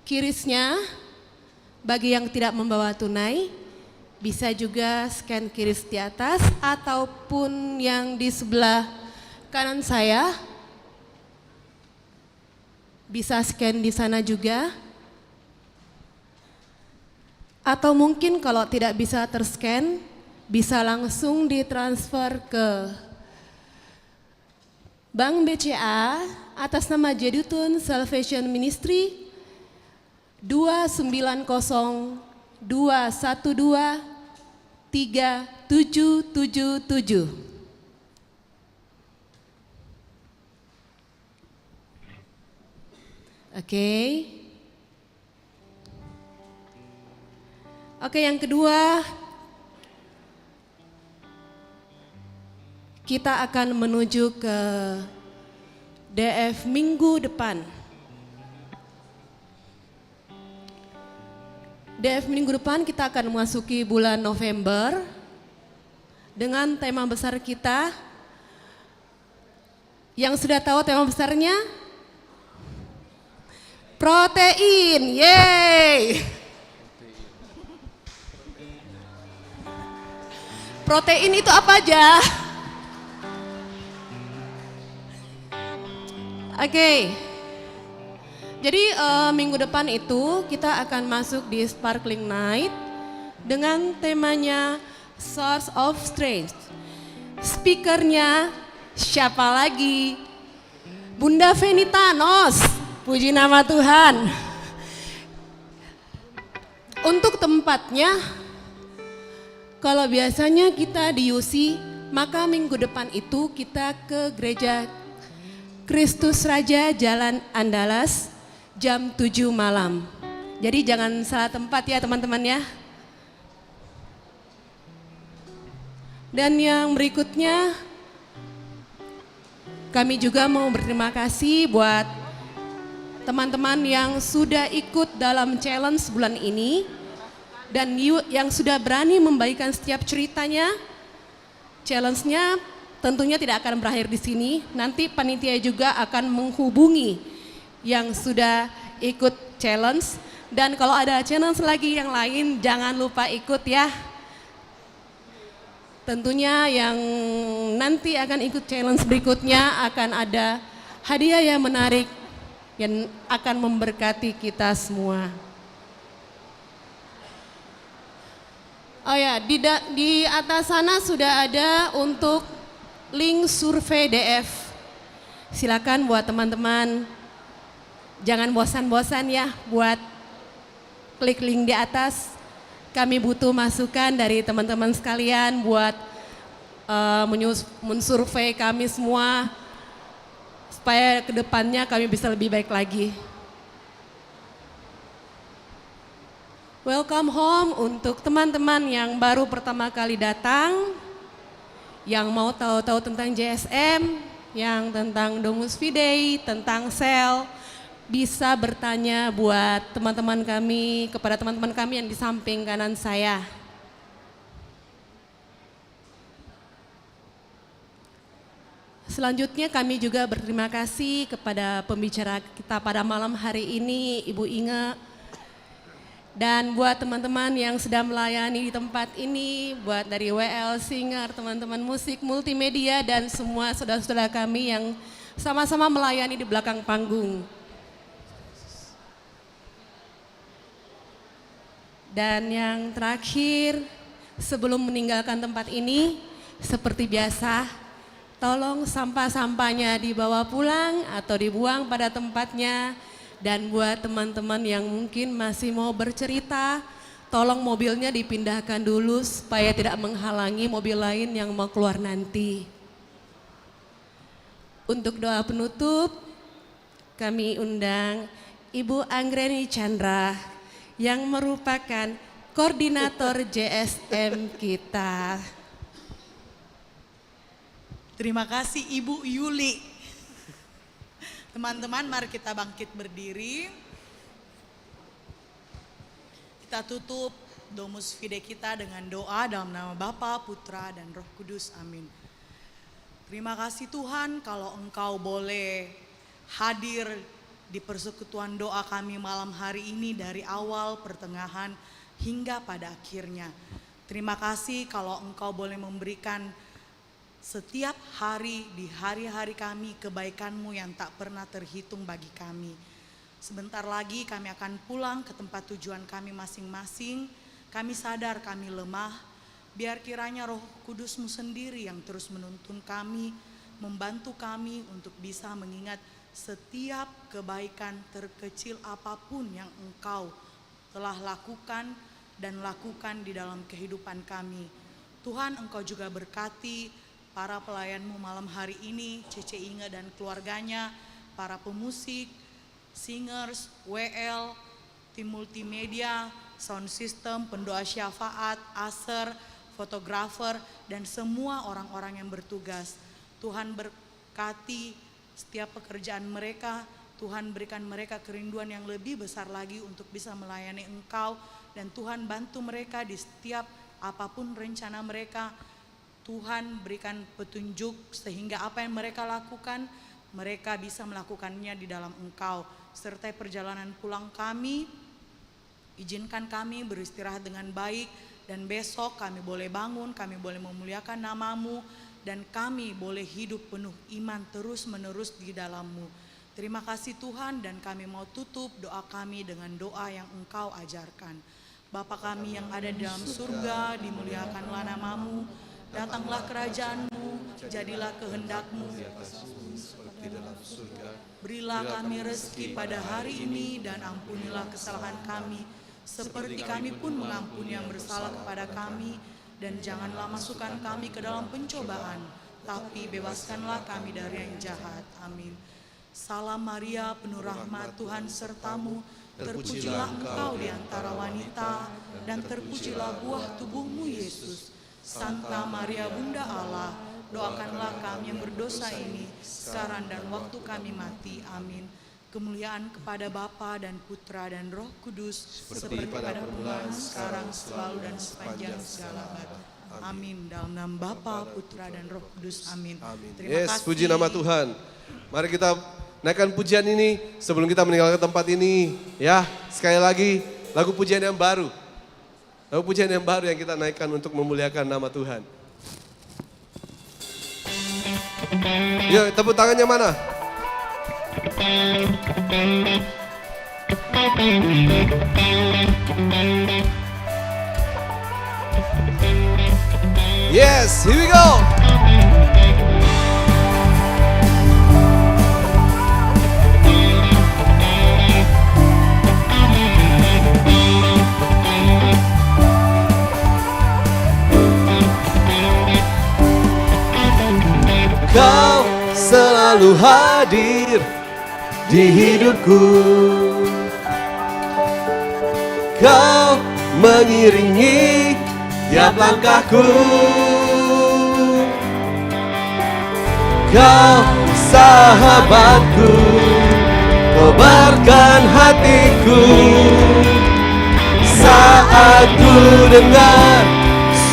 kirisnya. Bagi yang tidak membawa tunai, bisa juga scan kiris di atas ataupun yang di sebelah kanan saya. Bisa scan di sana juga. Atau mungkin kalau tidak bisa terscan, bisa langsung ditransfer ke Bank BCA atas nama Jedutun Salvation Ministry 29021237777. Oke, yang kedua, kita akan menuju ke DF minggu depan. DF minggu depan kita akan memasuki bulan November dengan tema besar kita. Yang sudah tahu tema besarnya? Protein, yeay! Protein itu apa aja? Oke. Jadi minggu depan itu kita akan masuk di Sparkling Night dengan temanya Source of Strength. Speakernya siapa lagi? Bunda Venitanos, puji nama Tuhan. Untuk tempatnya, kalau biasanya kita di UC, maka minggu depan itu kita ke gereja Kristus Raja Jalan Andalas jam 7 malam. Jadi jangan salah tempat ya teman-teman ya. Dan yang berikutnya, kami juga mau berterima kasih buat teman-teman yang sudah ikut dalam challenge bulan ini. Dan yang sudah berani membagikan setiap ceritanya. Challenge-nya tentunya tidak akan berakhir di sini. Nanti panitia juga akan menghubungi yang sudah ikut challenge. Dan kalau ada challenge lagi yang lain, jangan lupa ikut ya. Tentunya yang nanti akan ikut challenge berikutnya akan ada hadiah yang menarik yang akan memberkati kita semua. Oh ya, di atas sana sudah ada untuk link survei DF. Silakan buat teman-teman, jangan bosan-bosan ya buat klik link di atas. Kami butuh masukan dari teman-teman sekalian buat mensurvei kami semua supaya kedepannya kami bisa lebih baik lagi. Welcome home untuk teman-teman yang baru pertama kali datang, yang mau tahu-tahu tentang JSM, yang tentang Domus Fidei, tentang sel, bisa bertanya buat teman-teman kami, kepada teman-teman kami yang di samping kanan saya. Selanjutnya kami juga berterima kasih kepada pembicara kita pada malam hari ini, Ibu Inge. Dan buat teman-teman yang sedang melayani di tempat ini, buat dari WL Singer, teman-teman musik, multimedia, dan semua saudara-saudara kami yang sama-sama melayani di belakang panggung. Dan yang terakhir, sebelum meninggalkan tempat ini, seperti biasa, tolong sampah-sampahnya dibawa pulang atau dibuang pada tempatnya. Dan buat teman-teman yang mungkin masih mau bercerita, tolong mobilnya dipindahkan dulu supaya tidak menghalangi mobil lain yang mau keluar nanti. Untuk doa penutup, kami undang Ibu Anggreni Chandra yang merupakan koordinator JSM kita. Terima kasih Ibu Yuli. Teman-teman, mari kita bangkit berdiri. Kita tutup Domus Fide kita dengan doa dalam nama Bapa, Putra, dan Roh Kudus. Amin. Terima kasih Tuhan kalau Engkau boleh hadir di persekutuan doa kami malam hari ini dari awal, pertengahan, hingga pada akhirnya. Terima kasih kalau Engkau boleh memberikan setiap hari di hari-hari kami kebaikan-Mu yang tak pernah terhitung bagi kami. Sebentar lagi kami akan pulang ke tempat tujuan kami masing-masing. Kami sadar kami lemah. Biar kiranya Roh Kudus-Mu sendiri yang terus menuntun kami, membantu kami untuk bisa mengingat setiap kebaikan terkecil apapun yang Engkau telah lakukan dan lakukan di dalam kehidupan kami. Tuhan, Engkau juga berkati para pelayan-Mu malam hari ini, Cece Inge dan keluarganya, para pemusik, singers, WL, tim multimedia, sound system, pendoa syafaat, aser, fotografer, dan semua orang-orang yang bertugas. Tuhan berkati setiap pekerjaan mereka, Tuhan berikan mereka kerinduan yang lebih besar lagi untuk bisa melayani Engkau, dan Tuhan bantu mereka di setiap apapun rencana mereka. Tuhan berikan petunjuk sehingga apa yang mereka lakukan, mereka bisa melakukannya di dalam Engkau. Sertai perjalanan pulang kami, izinkan kami beristirahat dengan baik, dan besok kami boleh bangun, kami boleh memuliakan nama-Mu, dan kami boleh hidup penuh iman terus menerus di dalam-Mu. Terima kasih Tuhan, dan kami mau tutup doa kami dengan doa yang Engkau ajarkan. Bapa kami yang ada di dalam surga, dimuliakanlah nama-Mu. Datanglah kerajaan-Mu, jadilah kehendak-Mu. Berilah kami rezeki pada hari ini dan ampunilah kesalahan kami, seperti kami pun mengampuni yang bersalah kepada kami. Dan janganlah masukkan kami ke dalam pencobaan, tapi bebaskanlah kami dari yang jahat. Amin. Salam Maria, penuh rahmat, Tuhan serta-Mu. Terpujilah Engkau di antara wanita, dan terpujilah buah tubuh-Mu Yesus. Santa Maria Bunda Allah, doakanlah kami yang berdosa ini, sekarang dan waktu kami mati. Amin. Kemuliaan kepada Bapa dan Putra dan Roh Kudus, seperti pada permulaan, sekarang, selalu, dan sepanjang segala abad. Amin. Dalam nama Bapa, Putra, dan Roh Kudus. Amin. Terima kasih. Puji nama Tuhan. Mari kita naikkan pujian ini sebelum kita meninggalkan tempat ini. Ya, sekali lagi lagu pujian yang baru. Lagu pujian yang baru yang kita naikkan untuk memuliakan nama Tuhan. Yuk, tepuk tangannya mana? Yes, here we go. Kau selalu hadir di hidupku. Kau mengiringi tiap langkahku. Kau sahabatku, kobarkan hatiku. Saat ku dengar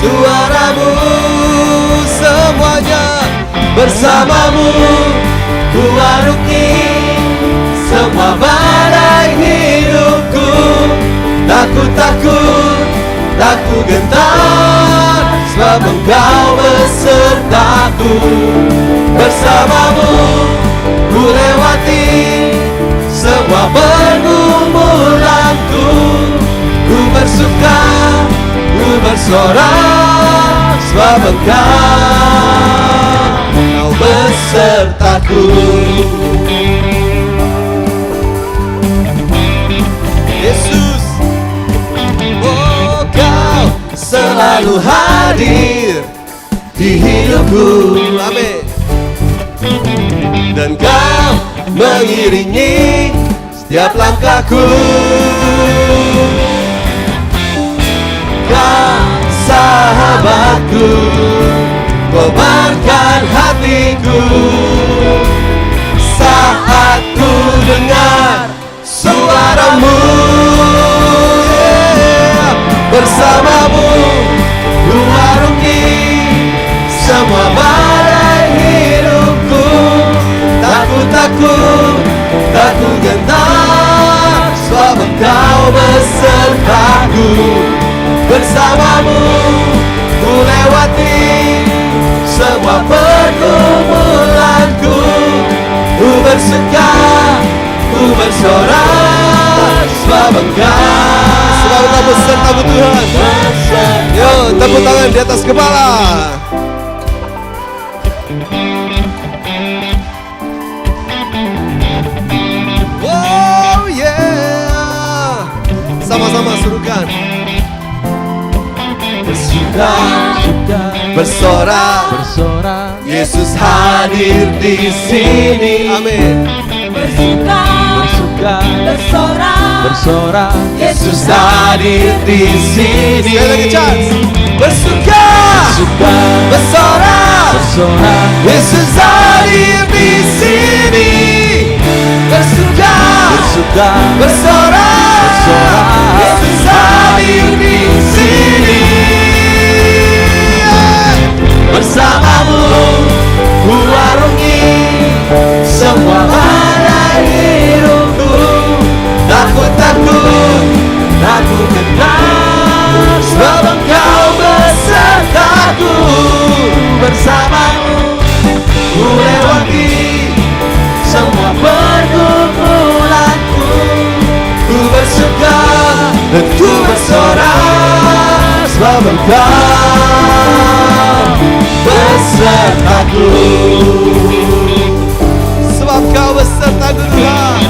suaramu, semuanya bersamamu ku arungi semua badai hidupku. Takut, tak ku gentar, sebab Engkau besertaku. Bersamamu ku lewati semua pergumulanku. Ku bersuka, ku bersorak, sebab Engkau besertaku. Yesus, oh Kau selalu hadir di hidupku. Amin. Dan Kau mengiringi setiap langkahku. Kau sahabatku, kobarkan hatiku saat ku dengar suaramu. Bersamamu ku arungi semua badai hidupku. Takut gentar, sebab Engkau besertaku. Bersamamu ku lewati semua pergumulanku. Ku bersuka, ku bersorak, sebab Engkau besertaku Tuhan. Yo, tepuk tangan di atas kepala. Oh yeah. Sama-sama serukan. bersuka, bersorak, Yesus hadir di sini. Amin. Bersuka, bersorak, Yesus hadir di sini. Sekali lagi chance. Bersuka, bersorak, Yesus hadir di sini. Bersuka, bersorak, Yesus hadir di sini. Bersamamu ku arungi semua badai hidupku. Takut gentar, sebab Engkau besertaku. Bersamamu ku lewati semua pergumulanku. Ku bersuka dan ku bersorak, sebab Engkau besertaku. Sebab Kau besertaku Tuhan.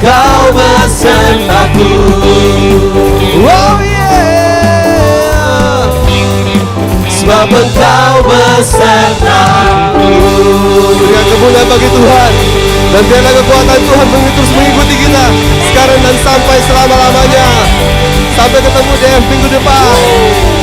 Kau besertaku. Oh yeah. Sebab Engkau besertaku. Berikan kemuliaan bagi Tuhan. Dan biarlah kekuatan Tuhan terus mengikuti kita sekarang dan sampai selama-lamanya. Sampai ketemu di minggu depan.